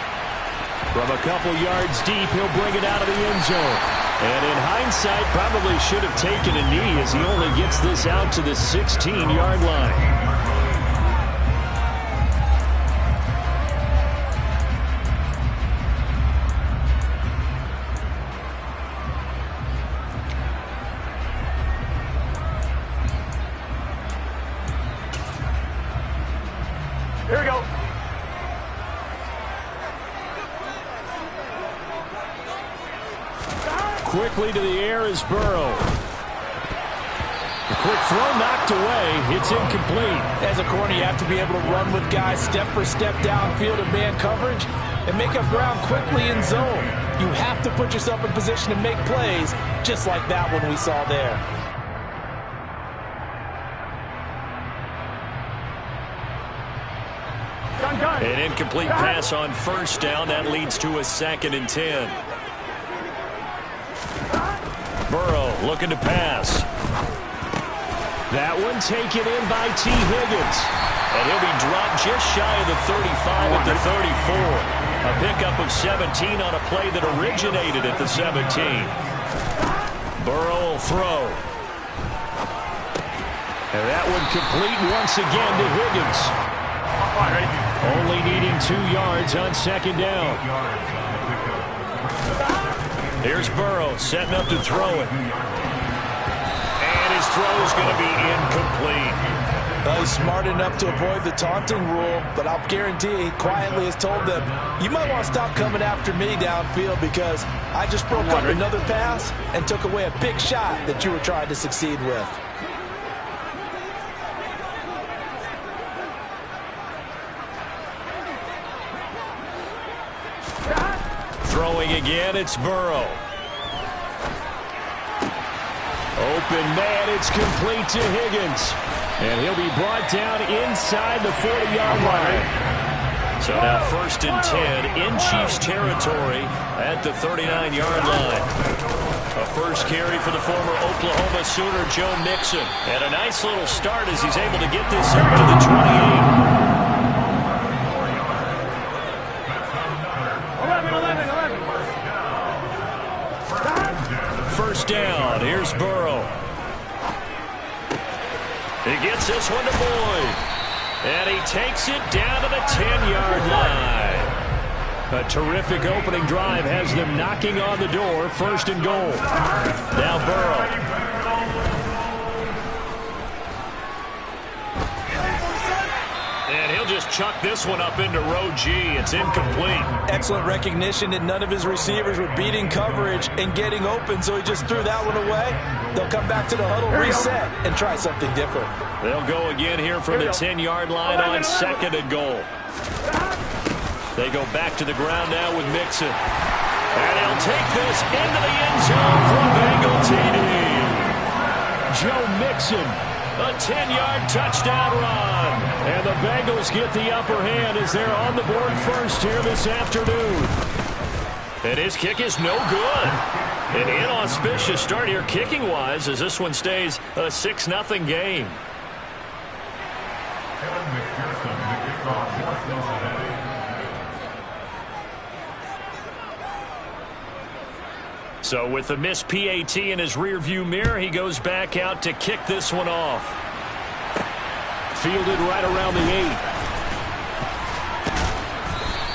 From a couple yards deep, he'll bring it out of the end zone. And in hindsight, probably should have taken a knee as he only gets this out to the 16-yard line. Here we go. Quickly to the air is Burrow. The quick throw knocked away. It's incomplete. As a corner, you have to be able to run with guys step for step downfield in man coverage and make up ground quickly in zone. You have to put yourself in position to make plays, just like that one we saw there. An incomplete pass on first down. That leads to a 2nd and 10. Burrow looking to pass. That one taken in by T. Higgins. And he'll be dropped just shy of the 35 at the 34. A pickup of 17 on a play that originated at the 17. Burrow will throw. And that one complete once again to Higgins. Only needing 2 yards on 2nd down. Here's Burrow setting up to throw it. And his throw is going to be incomplete. He's smart enough to avoid the taunting rule, but I'll guarantee he quietly has told them, you might want to stop coming after me downfield because I just broke up another pass and took away a big shot that you were trying to succeed with. Throwing again, it's Burrow. Open man, it's complete to Higgins. And he'll be brought down inside the 40-yard line. So now 1st and 10 in Chiefs territory at the 39-yard line. A first carry for the former Oklahoma Sooner, Joe Mixon. And a nice little start as he's able to get this up to the 28. 1st down. Here's Burrow. He gets this one to Boyd. And he takes it down to the 10-yard line. A terrific opening drive has them knocking on the door. 1st and goal. Now Burrow. And he'll just chuck this one up into row G. It's incomplete. Excellent recognition that none of his receivers were beating coverage and getting open, so he just threw that one away. They'll come back to the huddle, reset, and try something different. They'll go again here from the 10-yard line on 2nd and goal. They go back to the ground now with Mixon. And he'll take this into the end zone for a Bengal TD. Joe Mixon, a 10-yard touchdown run. And the Bengals get the upper hand as they're on the board first here this afternoon. And his kick is no good. An inauspicious start here kicking-wise as this one stays a 6-0 game. So with the missed PAT in his rearview mirror, he goes back out to kick this one off. Fielded right around the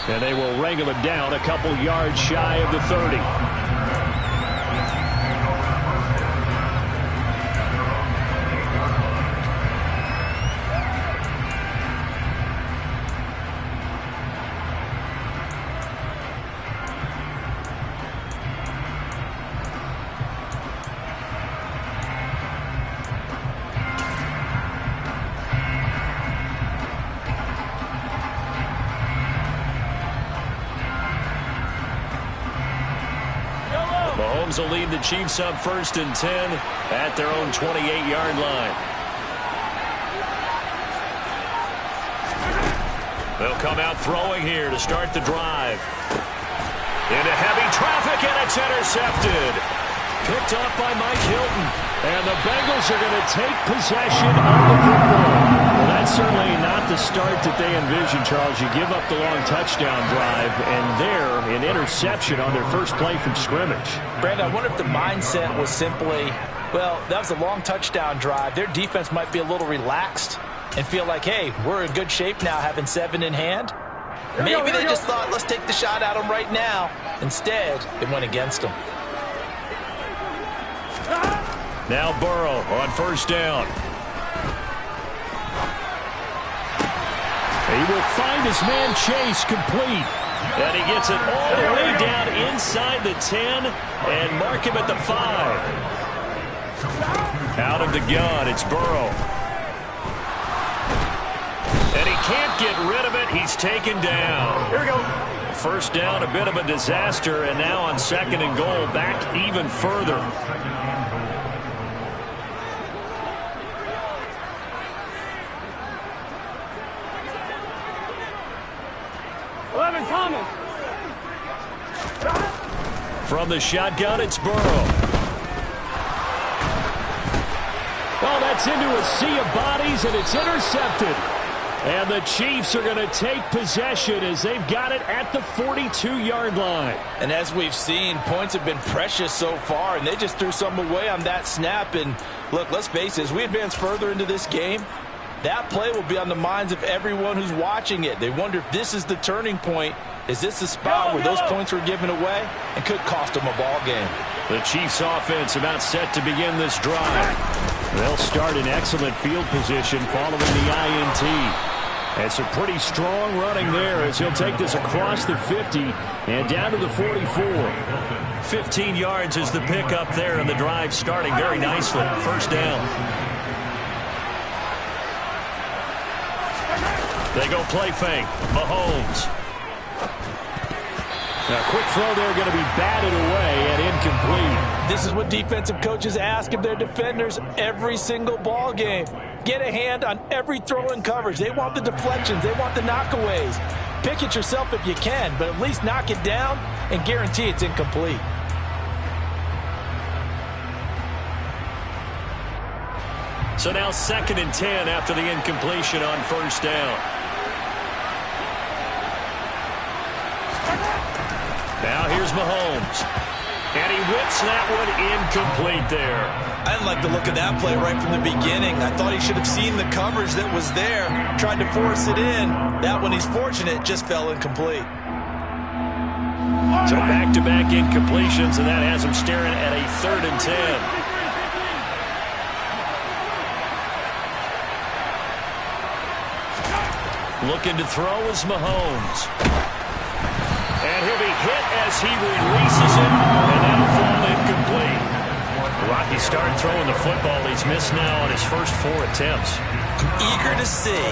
8. And they will wrangle him down a couple yards shy of the 30. Mahomes will lead the Chiefs up 1st and 10 at their own 28-yard line. They'll come out throwing here to start the drive. Into heavy traffic, and it's intercepted. Picked off by Mike Hilton. And the Bengals are going to take possession of the football. Well, that's certainly not the start that they envisioned, Charles. You give up the long touchdown drive, and there, an interception on their first play from scrimmage. Brandon, I wonder if the mindset was simply, well, that was a long touchdown drive. Their defense might be a little relaxed and feel like, hey, we're in good shape now having 7 in hand. Maybe they just thought, let's take the shot at them right now. Instead, it went against them. Now Burrow on 1st down. He will find his man Chase complete. And he gets it all the way down inside the 10 and mark him at the 5. Out of the gun, it's Burrow. And he can't get rid of it. He's taken down. Here we go. 1st down, a bit of a disaster, and now on 2nd and goal, back even further. From the shotgun, it's Burrow. Well, that's into a sea of bodies, and it's intercepted. And the Chiefs are going to take possession as they've got it at the 42-yard line. And as we've seen, points have been precious so far, and they just threw some away on that snap. And look, let's face it, as we advance further into this game, that play will be on the minds of everyone who's watching it. They wonder if this is the turning point. Is this the spot where those points were given away and could cost them a ball game? The Chiefs offense about set to begin this drive. They'll start in excellent field position following the INT. It's a pretty strong running there as he'll take this across the 50 and down to the 44. 15 yards is the pickup there, and the drive starting very nicely. 1st down. They go play fake. Mahomes. A quick throw there going to be batted away and incomplete. This is what defensive coaches ask of their defenders every single ball game. Get a hand on every throw in coverage. They want the deflections. They want the knockaways. Pick it yourself if you can, but at least knock it down and guarantee it's incomplete. So now 2nd and 10 after the incompletion on first down. Now here's Mahomes. And he whips that one incomplete there. I didn't like the look of that play right from the beginning. I thought he should have seen the coverage that was there, tried to force it in. That one, he's fortunate, just fell incomplete. So back-to-back incompletions, and that has him staring at a 3rd and 10. Looking to throw is Mahomes. And he'll be hit as he releases it, and that'll fall incomplete. Rocky started throwing the football. He's missed now on his first 4 attempts. I'm eager to see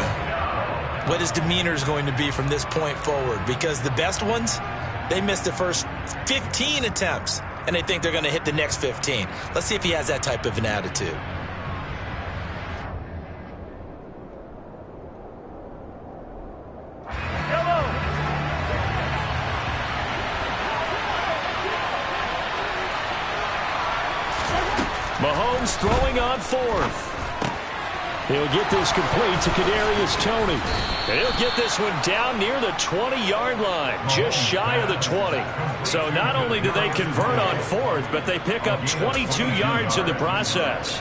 what his demeanor is going to be from this point forward, because the best ones, they missed the first 15 attempts, and they think they're going to hit the next 15. Let's see if he has that type of an attitude. Mahomes throwing on 4th. He'll get this complete to Kadarius Toney. And he'll get this one down near the 20-yard line, just shy of the 20. So not only do they convert on 4th, but they pick up 22 yards in the process.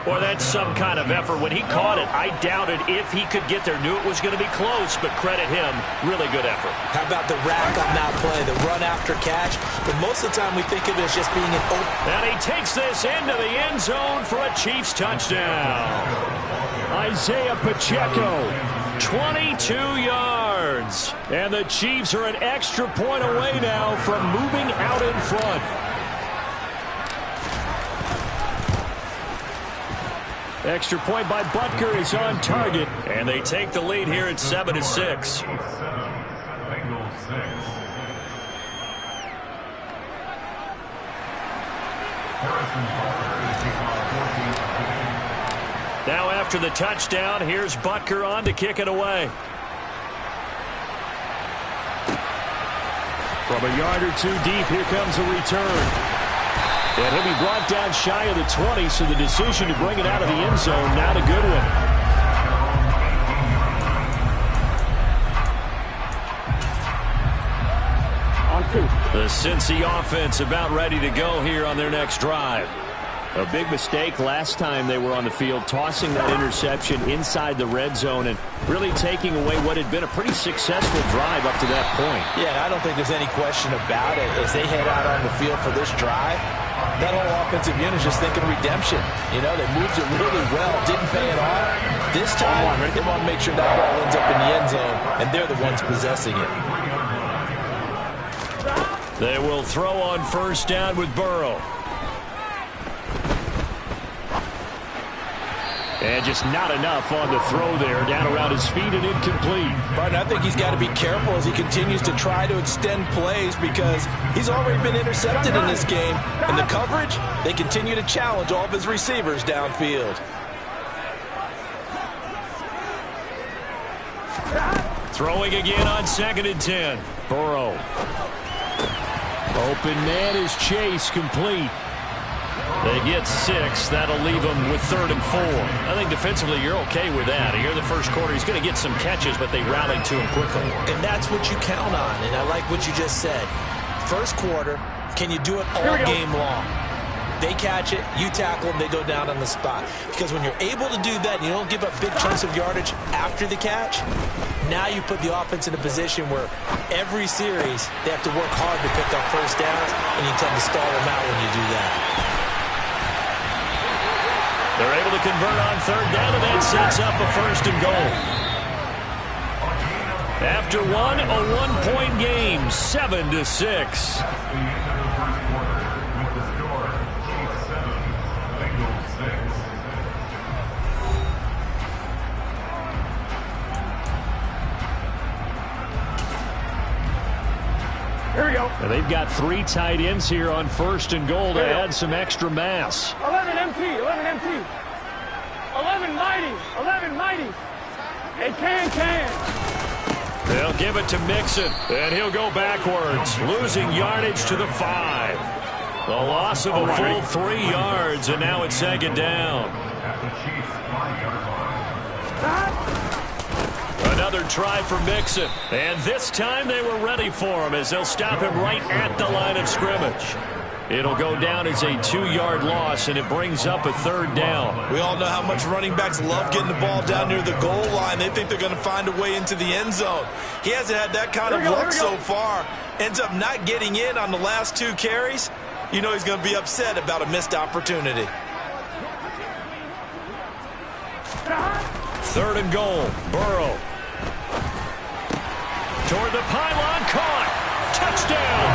Boy, that's some kind of effort. When he caught it, I doubted if he could get there. Knew it was going to be close, but credit him. Really good effort. How about the rack on that play, the run after catch? But most of the time we think of it as just being an open. And he takes this into the end zone for a Chiefs touchdown. Isaiah Pacheco. 22 yards. And the Chiefs are an extra point away now from moving out in front. Extra point by Butker is on target. And they take the lead here at 7-6. Now after the touchdown, here's Butker on to kick it away. From a yard or 2 deep, here comes a return. And he'll be brought down shy of the 20, so the decision to bring it out of the end zone, not a good one. The Cincy offense about ready to go here on their next drive. A big mistake last time they were on the field, tossing that interception inside the red zone and really taking away what had been a pretty successful drive up to that point. Yeah, I don't think there's any question about it. As they head out on the field for this drive, that whole offensive unit is just thinking redemption. You know, they moved it really well, didn't pay it off. This time, they want to make sure that ball ends up in the end zone, and they're the ones possessing it. They will throw on first down with Burrow. And just not enough on the throw there. Down around his feet and incomplete. But I think he's got to be careful as he continues to try to extend plays, because he's already been intercepted in this game. And the coverage, they continue to challenge all of his receivers downfield. Throwing again on 2nd and 10. Burrow. Open man is Chase, complete. They get 6. That'll leave them with 3rd and 4. I think defensively you're okay with that. Here in the first quarter, he's going to get some catches, but they rallied to him quickly. And that's what you count on, and I like what you just said. First quarter, can you do it all game long? They catch it, you tackle them, they go down on the spot. Because when you're able to do that and you don't give up big chunks of yardage after the catch, now you put the offense in a position where every series they have to work hard to pick up first downs, and you tend to stall them out when you do that. They're able to convert on 3rd down, and that sets up a 1st and goal. After one, a 1-point game, 7-6. Here we go. Now they've got 3 tight ends here on 1st and goal to add some extra mass. 11 MT, 11 MT. 11 mighty, 11 mighty. They can. They'll give it to Mixon, and he'll go backwards, losing yardage to the 5. The loss of a full 3 yards, and now it's 2nd down. At the Chiefs' 5-yard line. Another try for Mixon, and this time they were ready for him as they'll stop him right at the line of scrimmage. It'll go down as a 2-yard loss, and it brings up a 3rd down. We all know how much running backs love getting the ball down near the goal line. They think they're going to find a way into the end zone. He hasn't had that kind of luck so far. Ends up not getting in on the last 2 carries. You know he's going to be upset about a missed opportunity. 3rd and goal. Burrow. Toward the pylon, caught. Touchdown.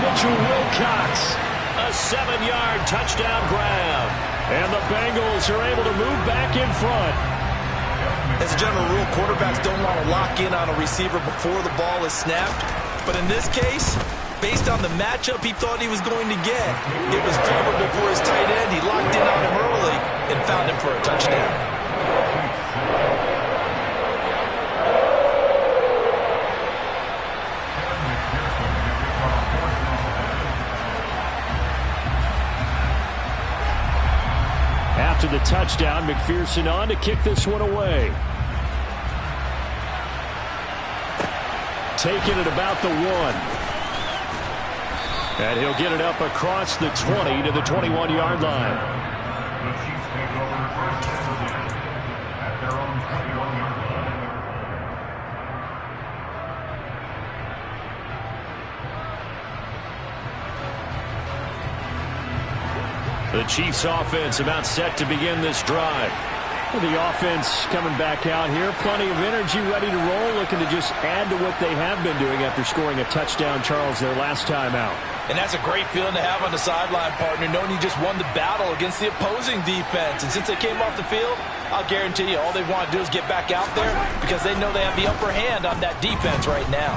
Mitchell Wilcox. A 7-yard touchdown grab. And the Bengals are able to move back in front. As a general rule, quarterbacks don't want to lock in on a receiver before the ball is snapped. But in this case, based on the matchup he thought he was going to get, it was favorable for his tight end. He locked in on him early and found him for a touchdown. After the touchdown, McPherson on to kick this one away. Taking it about the 1. And he'll get it up across the 20 to the 21-yard line. The Chiefs take over 1st and 10 at their own 21-yard line. The Chiefs offense about set to begin this drive. The offense coming back out here. Plenty of energy, ready to roll, looking to just add to what they have been doing after scoring a touchdown, Charles, their last time out. And that's a great feeling to have on the sideline, partner, knowing you just won the battle against the opposing defense. And since they came off the field, I'll guarantee you all they want to do is get back out there because they know they have the upper hand on that defense right now.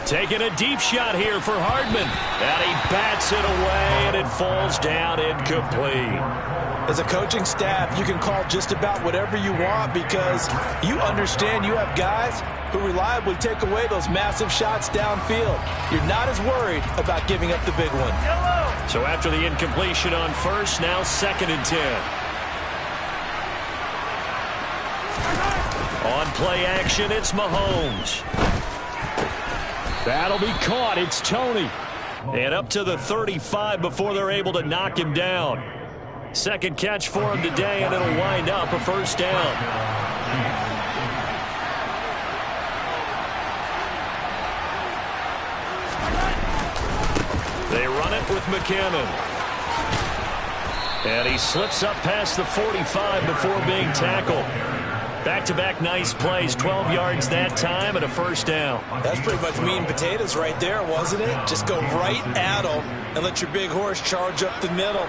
Taking a deep shot here for Hardman. And he bats it away, and it falls down incomplete. As a coaching staff, you can call just about whatever you want because you understand you have guys who reliably take away those massive shots downfield. You're not as worried about giving up the big one. So after the incompletion on 1st, now 2nd and 10. On play action, it's Mahomes. That'll be caught. It's Tony. And up to the 35 before they're able to knock him down. 2nd catch for him today, and it'll wind up a 1st down. They run it with McKinnon. And he slips up past the 45 before being tackled. Back-to-back nice plays, 12 yards that time and a 1st down. That's pretty much meat and potatoes right there, wasn't it? Just go right at them and let your big horse charge up the middle.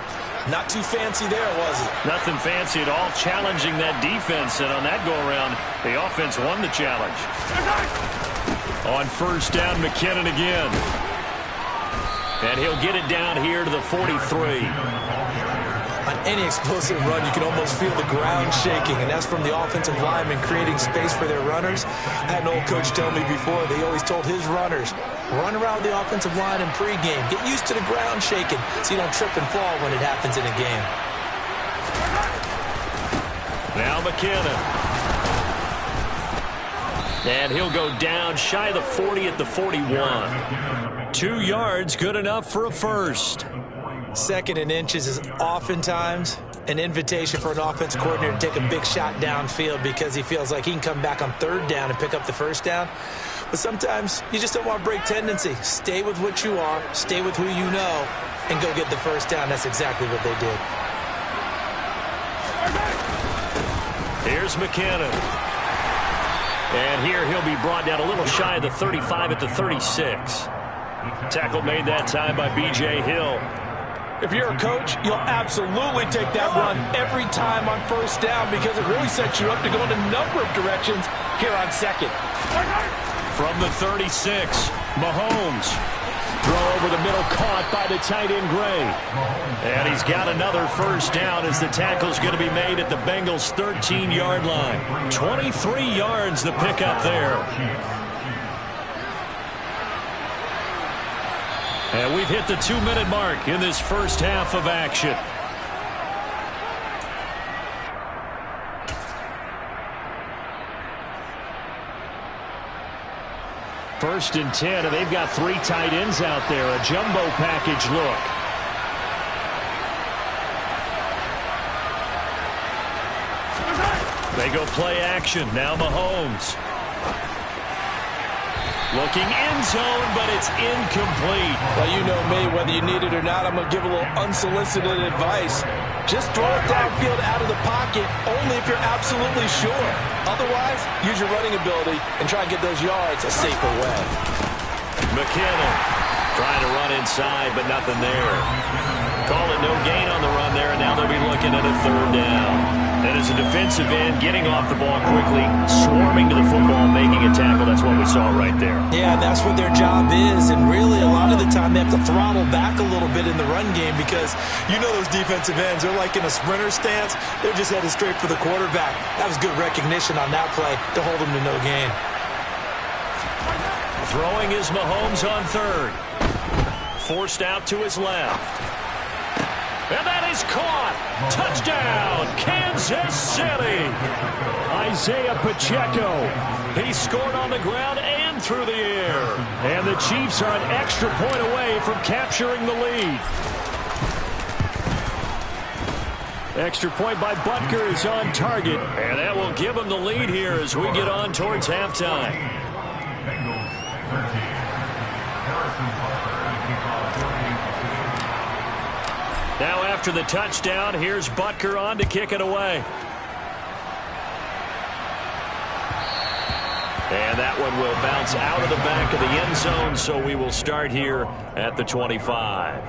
Not too fancy there, was it? Nothing fancy at all, challenging that defense, and on that go-around, the offense won the challenge. On 1st down, McKinnon again. And he'll get it down here to the 43. On any explosive run, you can almost feel the ground shaking, and that's from the offensive linemen creating space for their runners. I had an old coach tell me before, they always told his runners, run around the offensive line in pregame. Get used to the ground shaking so you don't trip and fall when it happens in a game. Now McKinnon. And he'll go down shy of the 40 at the 41. 2 yards, good enough for a 1st. 2nd and inches is oftentimes an invitation for an offense coordinator to take a big shot downfield because he feels like he can come back on 3rd down and pick up the 1st down. But sometimes you just don't want to break tendency. Stay with what you are, stay with who you know, and go get the 1st down. That's exactly what they did. Here's McKinnon. And here he'll be brought down a little shy of the 35 at the 36. Tackle made that time by B.J. Hill. If you're a coach, you'll absolutely take that run every time on 1st down because it really sets you up to go in a number of directions here on 2nd. From the 36, Mahomes. Throw over the middle, caught by the tight end Gray. And he's got another first down as the tackle's going to be made at the Bengals' 13-yard line. 23 yards the pickup there. And we've hit the 2-minute mark in this first half of action. First and 10, and they've got 3 tight ends out there. A jumbo package look. They go play action. Now Mahomes. Looking end zone, but it's incomplete. Well, you know me, whether you need it or not, I'm going to give a little unsolicited advice. Just throw it downfield out of the pocket, only if you're absolutely sure. Otherwise, use your running ability and try and get those yards a safer way. McKinnon trying to run inside, but nothing there. Call it no gain on the run there, and now they'll be looking at a 3rd down. And as a defensive end, getting off the ball quickly, swarming to the football, making a tackle, that's what we saw right there. Yeah, that's what their job is, and really a lot of the time they have to throttle back a little bit in the run game because you know those defensive ends, they're like in a sprinter stance. They're just headed straight for the quarterback. That was good recognition on that play to hold them to no gain. Throwing is Mahomes on 3rd. Forced out to his left. And that is caught. Touchdown, Kansas City. Isaiah Pacheco. He scored on the ground and through the air. And the Chiefs are an extra point away from capturing the lead. Extra point by Butker is on target. And that will give him the lead here as we get on towards halftime. Bengals 13. Harrison Butker to kick off 48. Now after the touchdown, here's Butker on to kick it away. And that one will bounce out of the back of the end zone, so we will start here at the 25.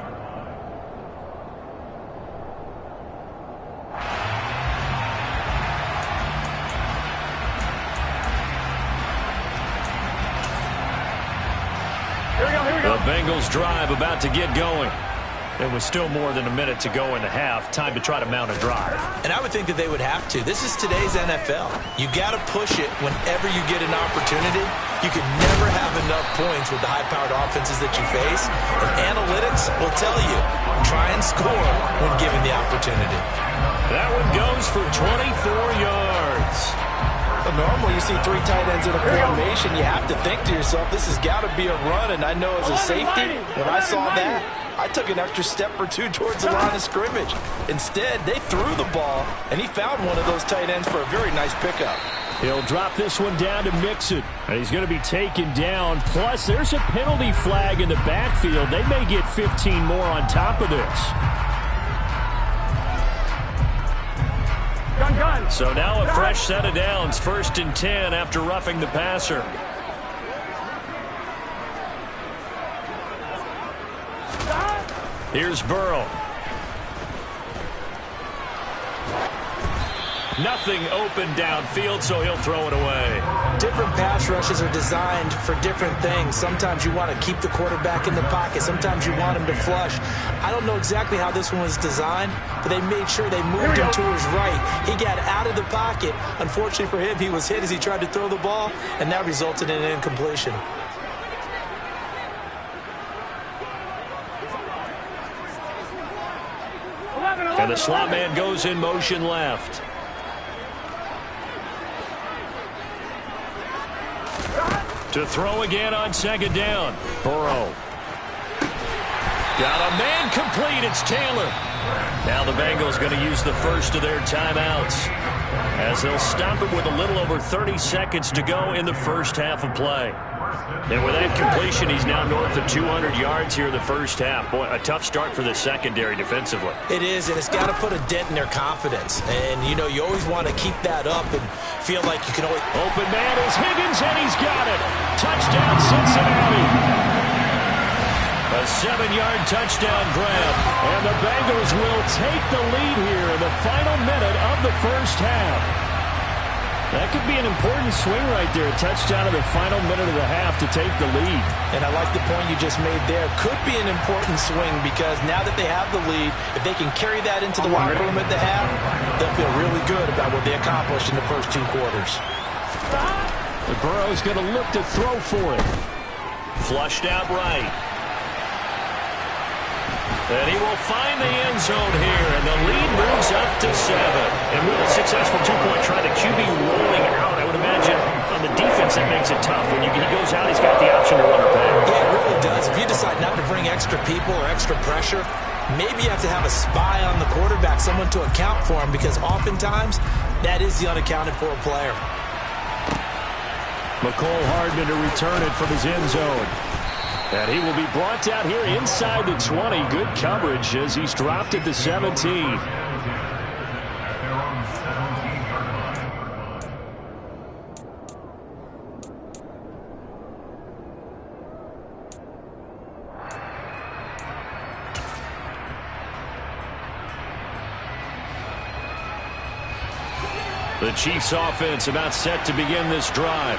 Here we go. The Bengals drive about to get going. There was still more than a minute to go in the half. Time to try to mount a drive. And I would think that they would have to. This is today's NFL. You got to push it whenever you get an opportunity. You can never have enough points with the high-powered offenses that you face. And analytics will tell you, try and score when given the opportunity. That one goes for 24 yards. Well, normally you see 3 tight ends in a formation. You have to think to yourself, this has got to be a run. And I know as a safety, when I saw that, I took an extra step or 2 towards the line of scrimmage. Instead, they threw the ball, and he found one of those tight ends for a very nice pickup. He'll drop this one down to Mixon. And he's going to be taken down. Plus, there's a penalty flag in the backfield. They may get 15 more on top of this. Gun. So now a fresh set of downs. 1st and 10 after roughing the passer. Here's Burrow. Nothing open downfield, so he'll throw it away. Different pass rushes are designed for different things. Sometimes you want to keep the quarterback in the pocket. Sometimes you want him to flush. I don't know exactly how this one was designed, but they made sure they moved him to his right. He got out of the pocket. Unfortunately for him, he was hit as he tried to throw the ball, and that resulted in an incompletion. And the slot man goes in motion left. To throw again on 2nd down. Burrow. Got a man complete. It's Taylor. Now the Bengals going to use the first of their timeouts as they'll stop it with a little over 30 seconds to go in the first half of play. And with that completion, he's now north of 200 yards here in the first half. Boy, a tough start for the secondary defensively. It is, and it's got to put a dent in their confidence. And, you know, you always want to keep that up and feel like you can always... Open man is Higgins, and he's got it. Touchdown, Cincinnati. A 7-yard touchdown grab. And the Bengals will take the lead here in the final minute of the first half. That could be an important swing right there. A touchdown in the final minute of the half to take the lead. And I like the point you just made there. Could be an important swing because now that they have the lead, if they can carry that into the locker room at the half, they'll feel really good about what they accomplished in the first 2 quarters. The Burrow's going to look to throw for it. Flushed out right. And he will find the end zone here, and the lead moves up to 7. And with a successful 2-point try, the QB rolling out, I would imagine on the defense that makes it tough. When he goes out, he's got the option to run or pass. Yeah, it really does. If you decide not to bring extra people or extra pressure, maybe you have to have a spy on the quarterback, someone to account for him, because oftentimes that is the unaccounted for player. McCole Hardman to return it from his end zone. And he will be brought down here inside the 20. Good coverage as he's dropped at the 17. The Chiefs offense about set to begin this drive.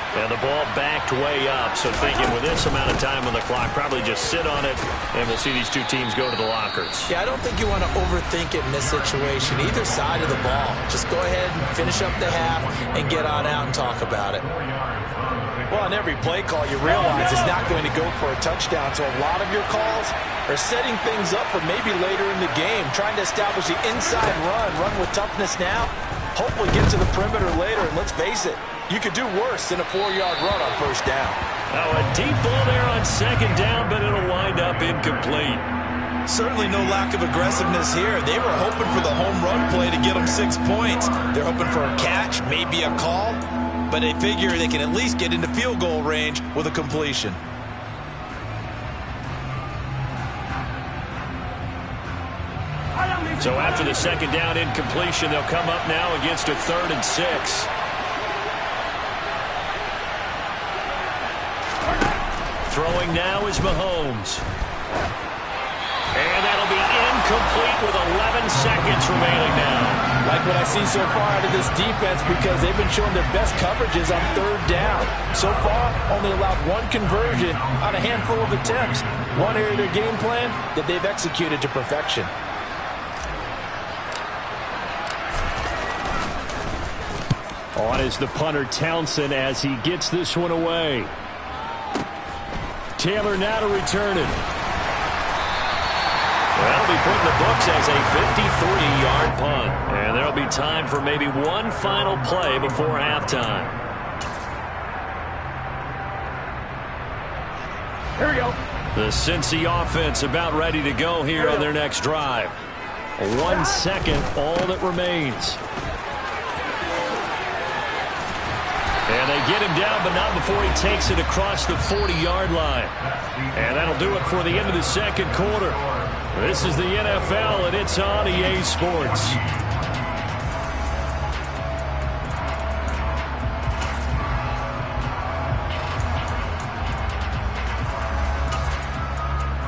And the ball backed way up, so thinking with this amount of time on the clock, probably just sit on it, and we'll see these two teams go to the lockers. Yeah, I don't think you want to overthink it in this situation, either side of the ball. Just go ahead and finish up the half and get on out and talk about it. Well, on every play call, you realize it's not going to go for a touchdown, so a lot of your calls are setting things up for maybe later in the game, trying to establish the inside run with toughness now, hopefully get to the perimeter later, and let's face it, you could do worse than a 4-yard run on first down. Oh, a deep ball there on second down, but it'll wind up incomplete. Certainly no lack of aggressiveness here. They were hoping for the home run play to get them 6 points. They're hoping for a catch, maybe a call, but they figure they can at least get into field goal range with a completion. So after the second down incompletion, they'll come up now against a 3rd and 6. Throwing now is Mahomes. And that'll be incomplete with 11 seconds remaining now. Like what I see so far out of this defense because they've been showing their best coverages on 3rd down. So far, only allowed 1 conversion on a handful of attempts. One area of their game plan that they've executed to perfection. On is the punter Townsend as he gets this one away. Taylor now to return it. That'll be put in the books as a 53-yard punt. And there'll be time for maybe one final play before halftime. Here we go. The Cincy offense about ready to go here on their next drive. 1 second, all that remains. And they get him down, but not before he takes it across the 40-yard line. And that'll do it for the end of the second quarter. This is the NFL, and it's on EA Sports.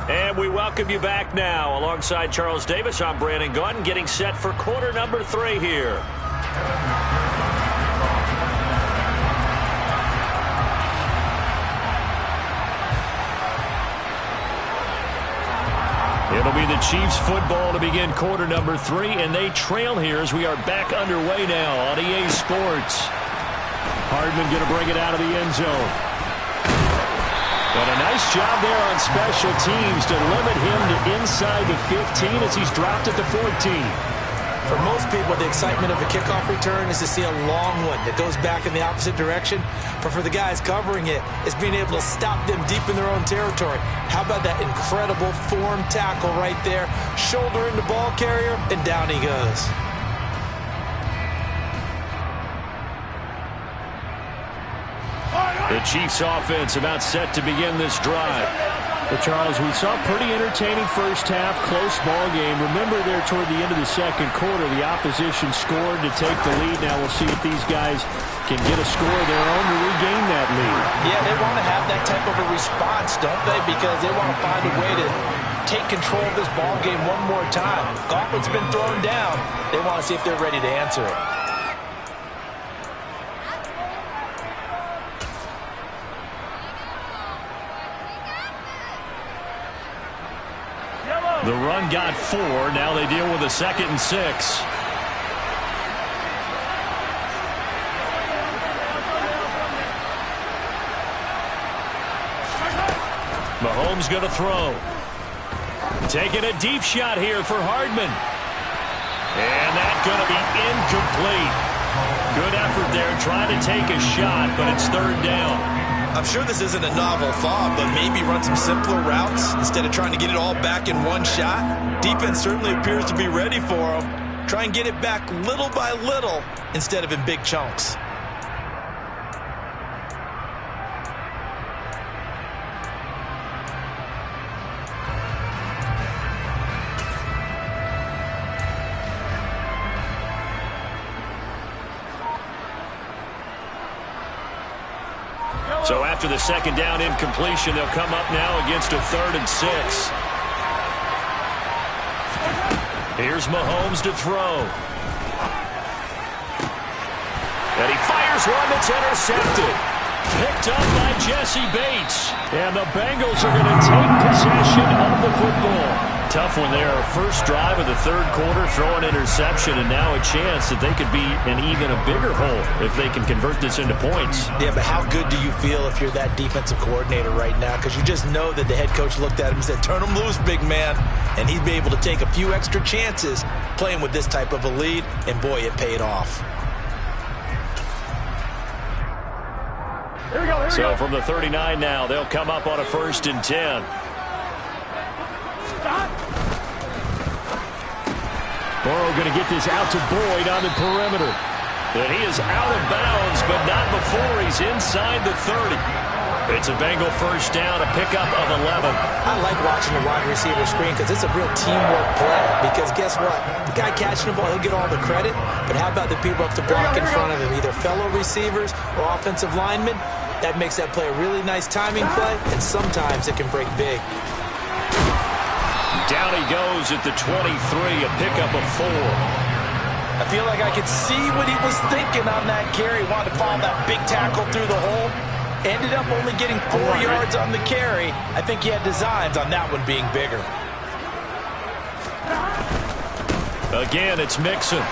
And we welcome you back now. Alongside Charles Davis, I'm Brandon Gaudin, getting set for quarter number 3 here. It'll be the Chiefs football to begin quarter number 3, and they trail here as we are back underway now on EA Sports. Hardman going to bring it out of the end zone. But a nice job there on special teams to limit him to inside the 15 as he's dropped at the 14. For most people, the excitement of a kickoff return is to see a long one that goes back in the opposite direction. But for the guys covering it, it's being able to stop them deep in their own territory. How about that incredible form tackle right there? Shoulder in the ball carrier, and down he goes. The Chiefs offense about set to begin this drive. Well, Charles, we saw a pretty entertaining first half, close ball game. Remember there toward the end of the second quarter, the opposition scored to take the lead. Now we'll see if these guys can get a score of their own to regain that lead. Yeah, they want to have that type of a response, don't they? Because they want to find a way to take control of this ball game one more time. Gauntlet's been thrown down. They want to see if they're ready to answer it. The run got 4. Now they deal with a 2nd and 6. Mahomes going to throw. Taking a deep shot here for Hardman. And that's going to be incomplete. Good effort there trying to take a shot, but it's 3rd down. I'm sure this isn't a novel thought, but maybe run some simpler routes instead of trying to get it all back in one shot. Defense certainly appears to be ready for them. Try and get it back little by little instead of in big chunks. So after the 2nd down incompletion, they'll come up now against a 3rd and 6. Here's Mahomes to throw. And he fires one that's intercepted. Picked up by Jesse Bates. And the Bengals are going to take possession of the football. Tough one there. First drive of the 3rd quarter, throw an interception, and now a chance that they could be in even a bigger hole if they can convert this into points. Yeah, but how good do you feel if you're that defensive coordinator right now? Because you just know that the head coach looked at him and said, turn him loose, big man. And he'd be able to take a few extra chances playing with this type of a lead, and boy, it paid off. Here we go. So from the 39 now, they'll come up on a 1st and 10. Burrow going to get this out to Boyd on the perimeter. And he is out of bounds, but not before he's inside the 30. It's a Bengal 1st down, a pickup of 11. I like watching the wide receiver screen because it's a real teamwork play. Because guess what? The guy catching the ball, he'll get all the credit. But how about the people up to block in front of him, either fellow receivers or offensive linemen? That makes that play a really nice timing play, and sometimes it can break big. Down he goes at the 23, a pickup of 4. I feel like I could see what he was thinking on that carry. Wanted to follow that big tackle through the hole. Ended up only getting 4 yards on the carry. I think he had designs on that one being bigger. Again, it's Mixon.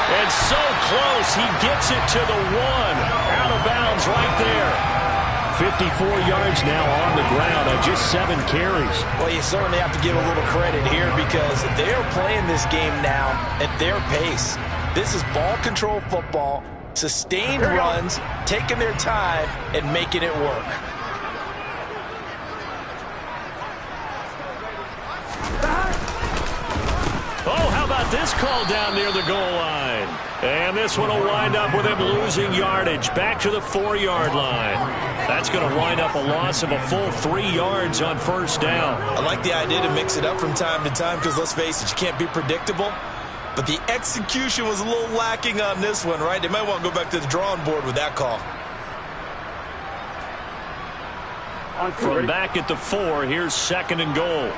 And so close, he gets it to the 1. Out of bounds right there. 54 yards now on the ground on just 7 carries. Well, you certainly have to give a little credit here because they're playing this game now at their pace. This is ball control football, sustained runs, taking their time, and making it work. Oh, how about this call down near the goal line? And this one will wind up with him losing yardage back to the 4-yard line. That's going to wind up a loss of a full 3 yards on 1st down. I like the idea to mix it up from time to time because, let's face it, you can't be predictable. But the execution was a little lacking on this one, right? They might want to go back to the drawing board with that call. From back at the 4, here's 2nd and goal.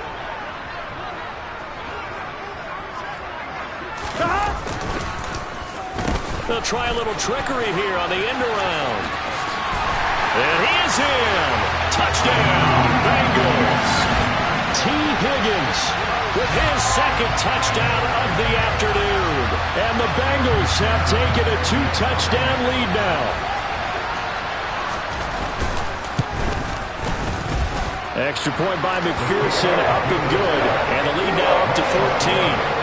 They'll try a little trickery here on the end around. And he is in. Touchdown, Bengals. T. Higgins with his 2nd touchdown of the afternoon. And the Bengals have taken a 2-touchdown lead now. Extra point by McPherson, up and good. And the lead now up to 14.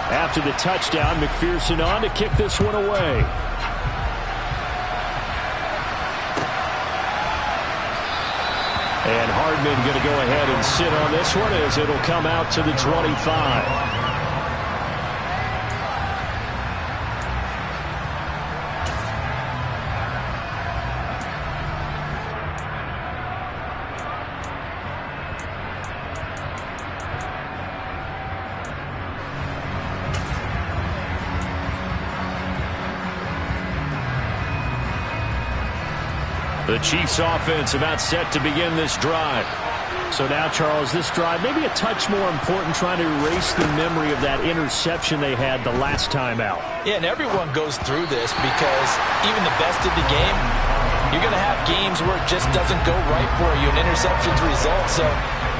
After the touchdown, McPherson on to kick this one away. And Hardman going to go ahead and sit on this one as it'll come out to the 25. The Chiefs offense about set to begin this drive. So now, Charles, this drive maybe a touch more important, trying to erase the memory of that interception they had the last time out. Yeah, and everyone goes through this because even the best of the game, you're going to have games where it just doesn't go right for you, and interceptions result. So,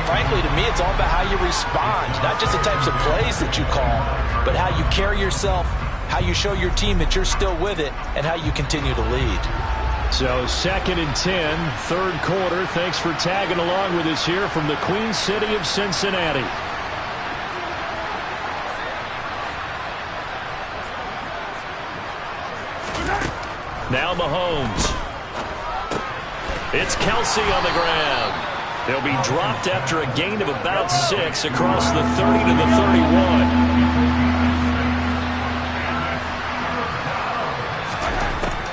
frankly, to me, it's all about how you respond, not just the types of plays that you call, but how you carry yourself, how you show your team that you're still with it, and how you continue to lead. So 2nd and 10, third quarter. Thanks for tagging along with us here from the Queen City of Cincinnati. Now Mahomes. It's Kelsey on the ground. He'll be dropped after a gain of about 6 across the 30 to the 31.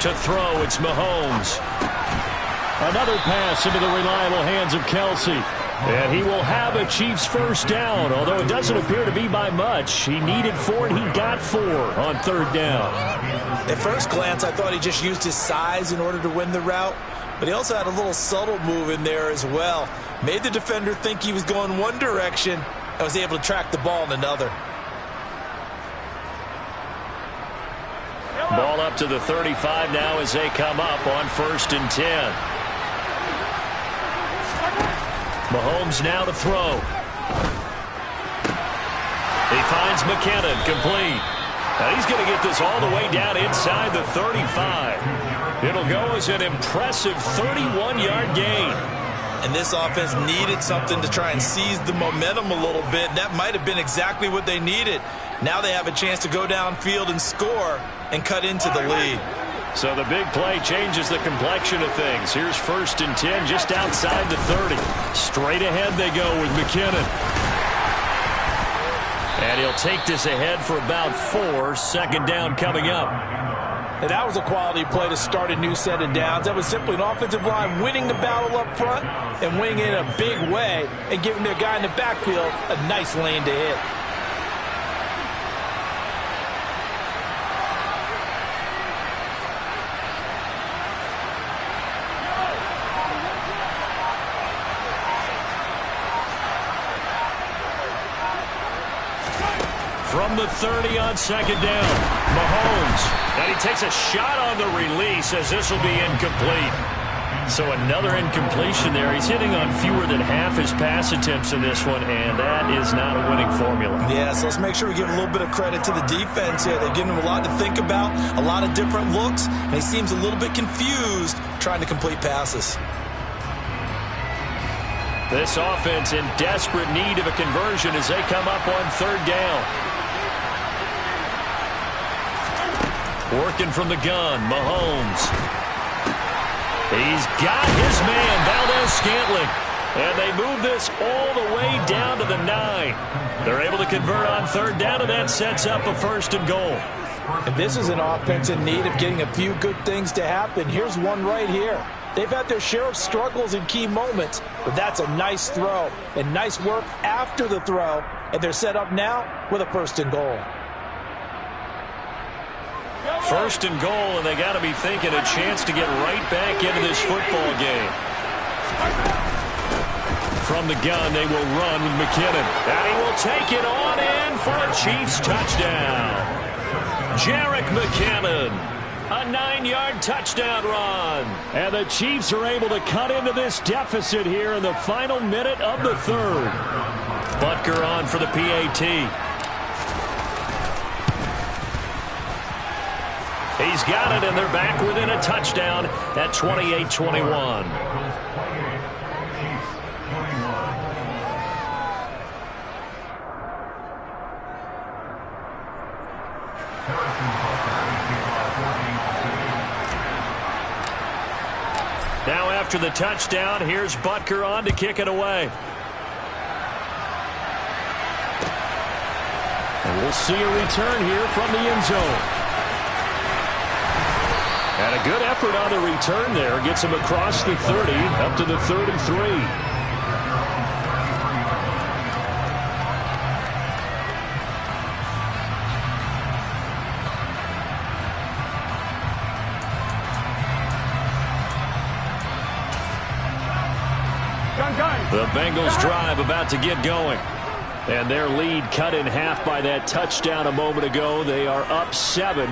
To throw, it's Mahomes. Another pass into the reliable hands of Kelsey. And he will have a Chiefs first down, although it doesn't appear to be by much. He needed 4, and he got 4 on 3rd down. At first glance, I thought he just used his size in order to win the route, but he also had a little subtle move in there as well. Made the defender think he was going one direction and was able to track the ball in another. Ball up to the 35 now as they come up on 1st and 10. Mahomes now to throw. He finds McKinnon, complete. Now he's going to get this all the way down inside the 35. It'll go as an impressive 31-yard gain. And this offense needed something to try and seize the momentum a little bit. That might have been exactly what they needed. Now they have a chance to go downfield and score and cut into the lead. So the big play changes the complexion of things. Here's 1st and 10 just outside the 30. Straight ahead they go with McKinnon. And he'll take this ahead for about 4. 2nd down coming up. And that was a quality play to start a new set of downs. That was simply an offensive line winning the battle up front and winning it in a big way and giving their guy in the backfield a nice lane to hit. From the 30 on 2nd down, Mahomes. And he takes a shot on the release as this will be incomplete. So another incompletion there. He's hitting on fewer than half his pass attempts in this one, and that is not a winning formula. Yeah, so let's make sure we give a little bit of credit to the defense here. They've given him a lot to think about, a lot of different looks, and he seems a little bit confused trying to complete passes. This offense in desperate need of a conversion as they come up on 3rd down. Working from the gun, Mahomes. He's got his man, Valdez-Scantling. And they move this all the way down to the 9. They're able to convert on 3rd down, and that sets up a 1st and goal. And this is an offense in need of getting a few good things to happen. Here's one right here. They've had their share of struggles in key moments, but that's a nice throw and nice work after the throw. And they're set up now with a 1st and goal. 1st and goal, and they got to be thinking a chance to get right back into this football game. From the gun, they will run with McKinnon. And he will take it on in for a Chiefs touchdown. Jerick McKinnon, a 9-yard touchdown run. And the Chiefs are able to cut into this deficit here in the final minute of the 3rd. Butker on for the PAT. He's got it, and they're back within a touchdown at 28-21. Now after the touchdown, here's Butker on to kick it away. And we'll see a return here from the end zone. And a good effort on the return there. Gets him across the 30, up to the 33. The Bengals drive about to get going. And their lead cut in half by that touchdown a moment ago. They are up 7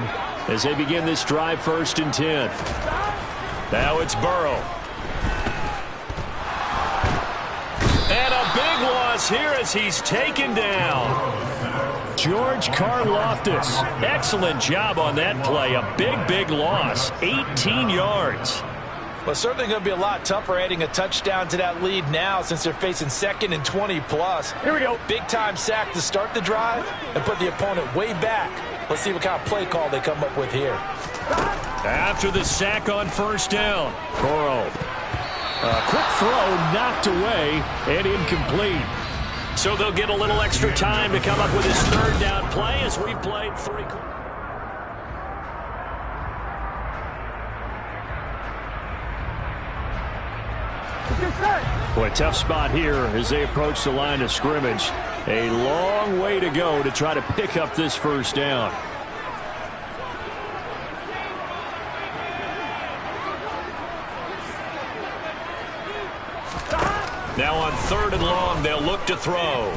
as they begin this drive, 1st and 10. Now it's Burrow. And a big loss here as he's taken down. George Karlaftis. Excellent job on that play. A big loss. 18 yards. Well, certainly going to be a lot tougher adding a touchdown to that lead now since they're facing 2nd and 20+. Here we go. Big-time sack to start the drive and put the opponent way back. Let's see what kind of play call they come up with here. After the sack on 1st down, Burrow. A quick throw knocked away and incomplete. So they'll get a little extra time to come up with his 3rd down play as we played 3 quarters. Boy, tough spot here as they approach the line of scrimmage. A long way to go to try to pick up this 1st down. Now on 3rd and long, they'll look to throw.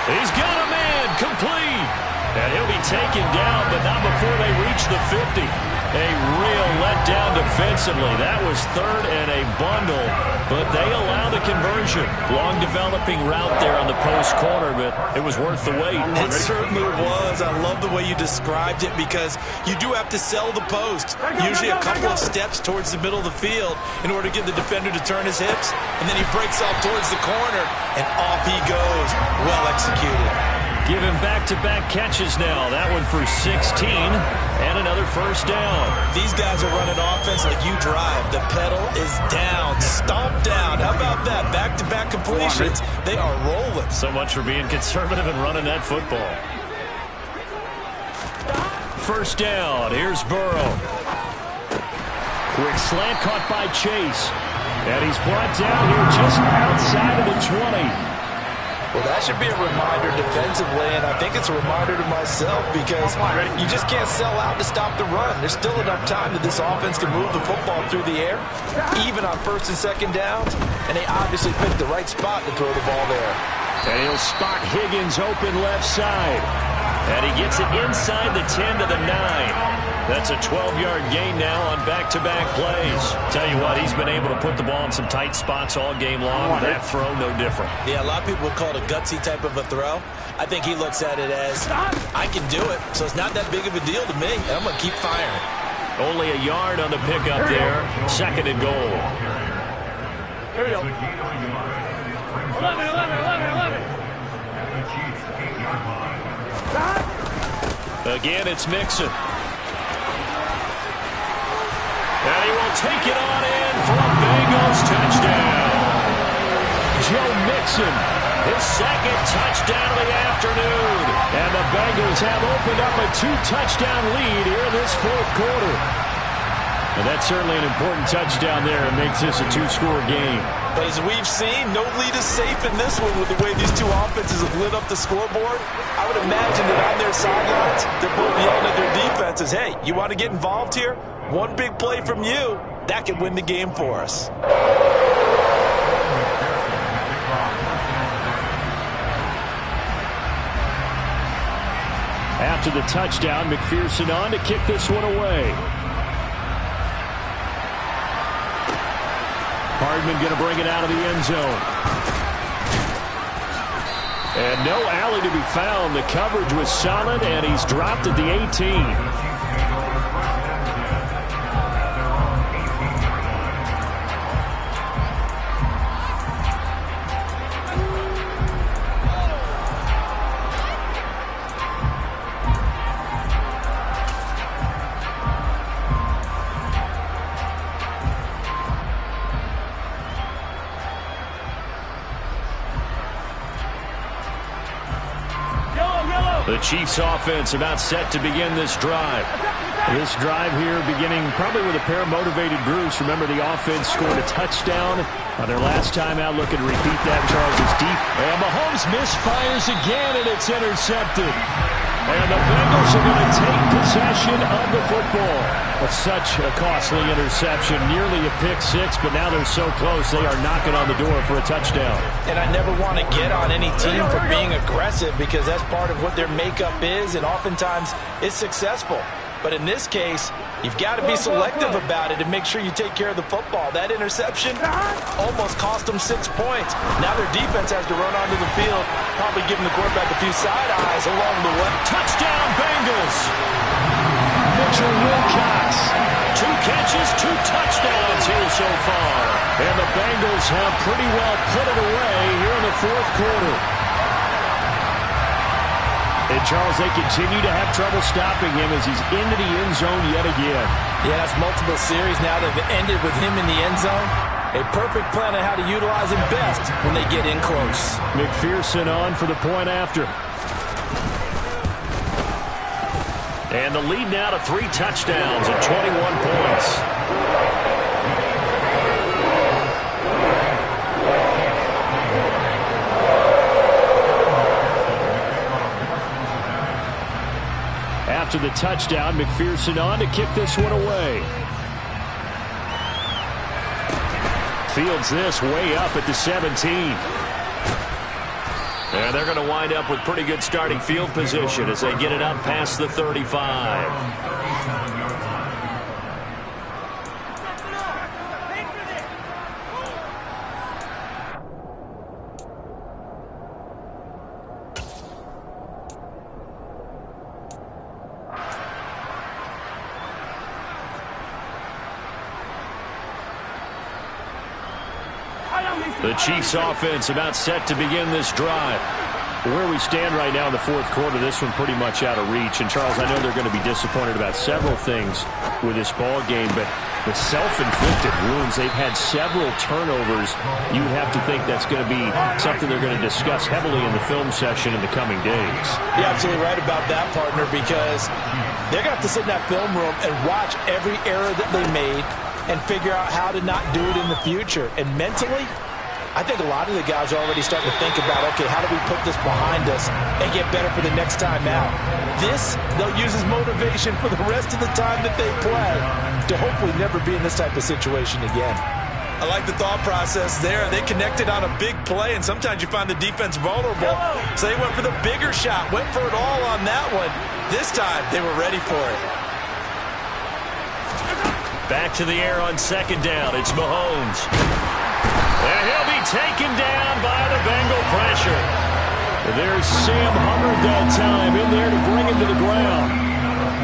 He's got a man, complete. And he'll be taken down, but not before they reach the 50. A real letdown defensively. That was 3rd and a bundle, but they allow the conversion. Long developing route there on the post corner, but it was worth the wait. It certainly was. I love the way you described it because you do have to sell the post. Usually a couple of steps towards the middle of the field in order to get the defender to turn his hips, and then he breaks off towards the corner, and off he goes. Well executed. Give him back-to-back catches now. That one for 16 and another 1st down. These guys are running offense like you drive. The pedal is down, stomped down. How about that? Back-to-back completions. They are rolling. So much for being conservative and running that football. 1st down. Here's Burrow. Quick slant caught by Chase. And he's brought down here just outside of the 20. Well, that should be a reminder defensively, and I think it's a reminder to myself because you just can't sell out to stop the run. There's still enough time that this offense can move the football through the air, even on 1st and 2nd downs, and they obviously picked the right spot to throw the ball there. And he'll spot Higgins open left side. And he gets it inside the 10 to the 9. That's a 12-yard gain now on back-to-back plays. Tell you what, he's been able to put the ball in some tight spots all game long. That throw, no different. Yeah, a lot of people would call it a gutsy type of a throw. I think he looks at it as, I can do it, so it's not that big of a deal to me, and I'm going to keep firing. Only a yard on the pickup there. 2nd and goal. Here we go. 11. Again, it's Mixon. And he will take it on in for a Bengals touchdown. Joe Mixon, his 2nd touchdown of the afternoon. And the Bengals have opened up a 2-touchdown lead here in this 4th quarter. And that's certainly an important touchdown there. It makes this a 2-score game. But as we've seen, no lead is safe in this one with the way these two offenses have lit up the scoreboard. I would imagine that on their sidelines, they're both yelling at their defenses, hey, you want to get involved here? One big play from you, that could win the game for us. After the touchdown, McPherson on to kick this one away. Hardman going to bring it out of the end zone. And no alley to be found. The coverage was solid, and he's dropped at the 18. The Chiefs offense about set to begin this drive. This drive here beginning probably with a pair of motivated groups. Remember, the offense scored a touchdown on their last time out. Looking to repeat that. Charles is deep. And Mahomes misfires again, and it's intercepted. And the Bengals are going to take possession of the football. But such a costly interception, nearly a pick six, but now they're so close they are knocking on the door for a touchdown. And I never want to get on any team for being aggressive because that's part of what their makeup is, and oftentimes it's successful. But in this case, you've got to be selective about it and make sure you take care of the football. That interception almost cost them 6 points. Now their defense has to run onto the field, probably giving the quarterback a few side eyes along the way. Touchdown, Bengals! Mitchell Wilcox. 2 catches, 2 touchdowns here so far. And the Bengals have pretty well put it away here in the fourth quarter. And, Charles, they continue to have trouble stopping him as he's into the end zone yet again. Yeah, that's multiple series now that have ended with him in the end zone. A perfect plan on how to utilize him best when they get in close. McPherson on for the point after. And the lead now to 3 touchdowns and 21 points. After the touchdown, McPherson on to kick this one away. Fields this way up at the 17. And they're going to wind up with pretty good starting field position as they get it up past the 35. The Chiefs offense about set to begin this drive. Where we stand right now in the fourth quarter, this one pretty much out of reach. And, Charles, I know they're going to be disappointed about several things with this ball game, but the self-inflicted wounds, they've had several turnovers. You would have to think that's going to be something they're going to discuss heavily in the film session in the coming days. You're absolutely right about that, partner, because they're going to have to sit in that film room and watch every error that they made and figure out how to not do it in the future. And mentally, I think a lot of the guys are already starting to think about, okay, how do we put this behind us and get better for the next time out? This, they'll use as motivation for the rest of the time that they play to hopefully never be in this type of situation again. I like the thought process there. They connected on a big play, and sometimes you find the defense vulnerable. So they went for the bigger shot, went for it all on that one. This time, they were ready for it. Back to the air on second down. It's Mahomes. And he'll be taken down by the Bengal pressure. There's Sam Hubbard that time in there to bring him to the ground.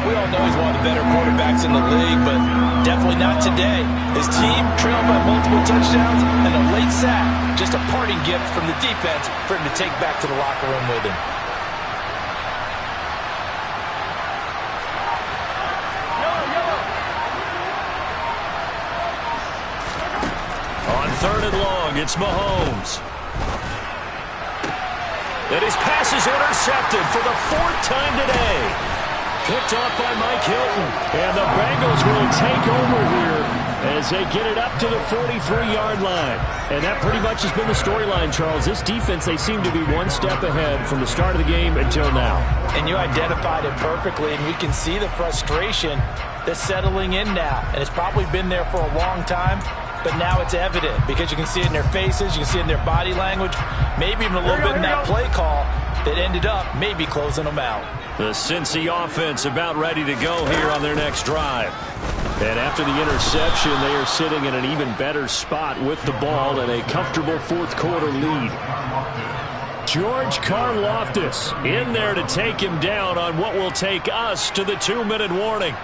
We all know he's one of the better quarterbacks in the league, but definitely not today. His team trailed by multiple touchdowns and a late sack. Just a parting gift from the defense for him to take back to the locker room with him. On third and long, it's Mahomes. And his pass is intercepted for the 4th time today. Picked off by Mike Hilton. And the Bengals will take over here as they get it up to the 43-yard line. And that pretty much has been the storyline, Charles. This defense, they seem to be one step ahead from the start of the game until now. And you identified it perfectly, and we can see the frustration that's settling in now. And it's probably been there for a long time. But now it's evident because you can see it in their faces, you can see it in their body language, maybe even a little bit in that play call that ended up maybe closing them out. The Cincy offense about ready to go here on their next drive. And after the interception, they are sitting in an even better spot with the ball and a comfortable fourth quarter lead. George Karlaftis in there to take him down on what will take us to the 2-minute warning.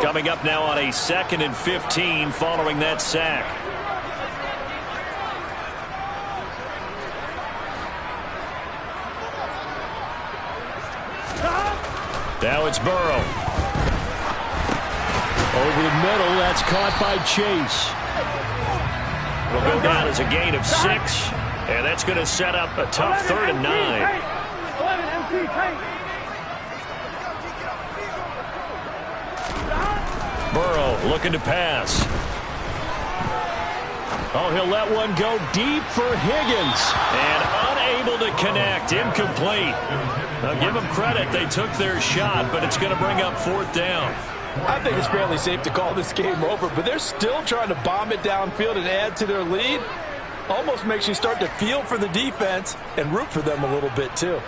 Coming up now on a 2nd and 15 following that sack. Now it's Burrow. Over the middle, that's caught by Chase. Will go down as a gain of 6, and that's going to set up a tough 3rd and 9. 11 MT tank. Burrow looking to pass. Oh, he'll let one go deep for Higgins. And unable to connect. Incomplete. Now, give them credit. They took their shot, but it's going to bring up 4th down. I think it's fairly safe to call this game over, but they're still trying to bomb it downfield and add to their lead. Almost makes you start to feel for the defense and root for them a little bit, too.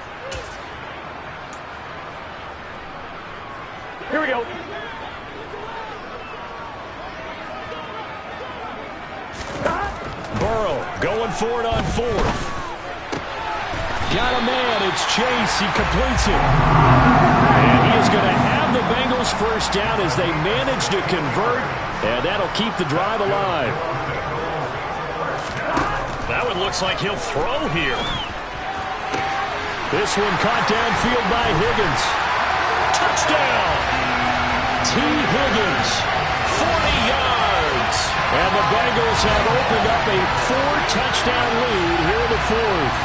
Here we go. Burrow going for it on 4th. Got a man. It's Chase. He completes it. And he is going to have the Bengals first down as they manage to convert. And that'll keep the drive alive. That one looks like he'll throw here. This one caught downfield by Higgins. Touchdown! T. Higgins, 40 yards. And the Bengals have opened up a 4-touchdown lead here in the 4th.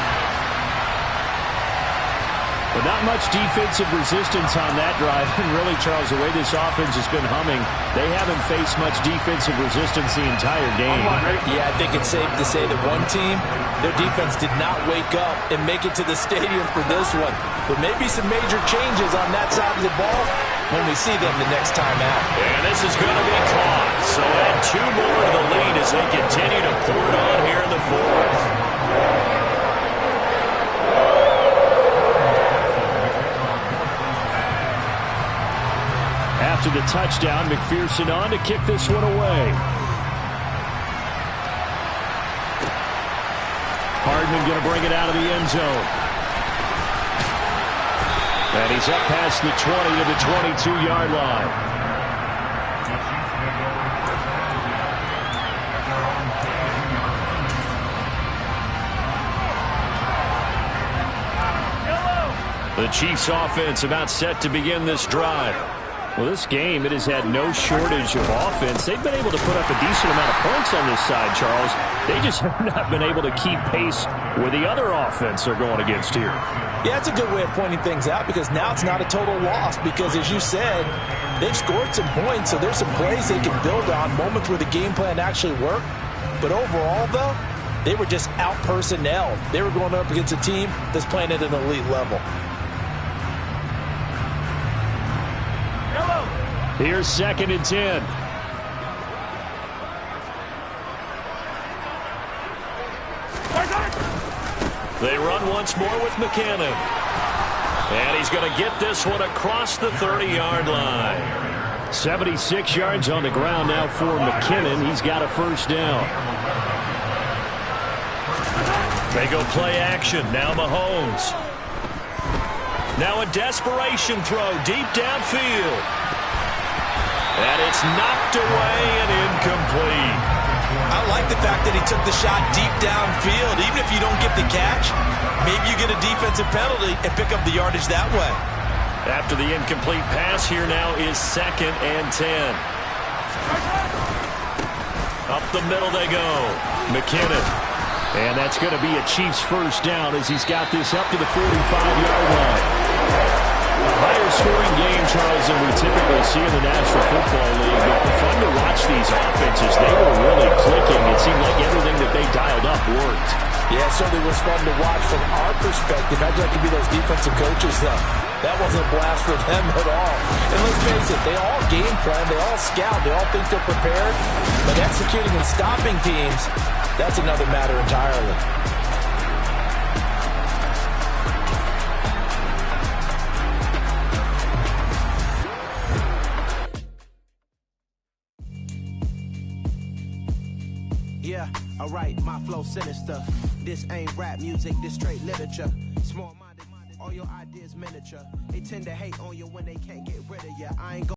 But not much defensive resistance on that drive. And really, Charles, the way this offense has been humming, they haven't faced much defensive resistance the entire game. Yeah, I think it's safe to say that one team, their defense did not wake up and make it to the stadium for this one. But maybe some major changes on that side of the ball when we see them the next time out. And this is going to be caught. So add 2 more to the lead as they continue to pour it on here in the 4th. After the touchdown, McPherson on to kick this one away. Hardman going to bring it out of the end zone. And he's up past the 20 to the 22-yard line. The Chiefs offense about set to begin this drive. Well, this game, it has had no shortage of offense. They've been able to put up a decent amount of points on this side, Charles. They just have not been able to keep pace with the other offense they're going against here. Yeah, it's a good way of pointing things out because now it's not a total loss because, as you said, they've scored some points, so there's some plays they can build on, moments where the game plan actually worked. But overall, though, they were just out-personnelled. They were going up against a team that's playing at an elite level. Here's 2nd and 10. They run once more with McKinnon. And he's going to get this one across the 30-yard line. 76 yards on the ground now for McKinnon. He's got a first down. They go play action. Now Mahomes. Now a desperation throw deep downfield. And it's knocked away and incomplete. I like the fact that he took the shot deep downfield. Even if you don't get the catch, maybe you get a defensive penalty and pick up the yardage that way. After the incomplete pass, here now is 2nd and 10. Up the middle they go. McKinnon. And that's going to be a Chiefs first down as he's got this up to the 45-yard line. A higher scoring game, Charles, than we typically see in the National Football League. But fun to watch these offenses. They were really clicking. It seemed like everything that they dialed up worked. Yeah, it certainly was fun to watch from our perspective. I'd like to be those defensive coaches, though. That wasn't a blast for them at all. And let's face it, they all game plan, they all scout, they all think they're prepared. But executing and stopping teams, that's another matter entirely. Yeah, alright, my flow sinister. This ain't rap music, this straight literature. Small-minded, all your ideas miniature. They tend to hate on you when they can't get rid of you. I ain't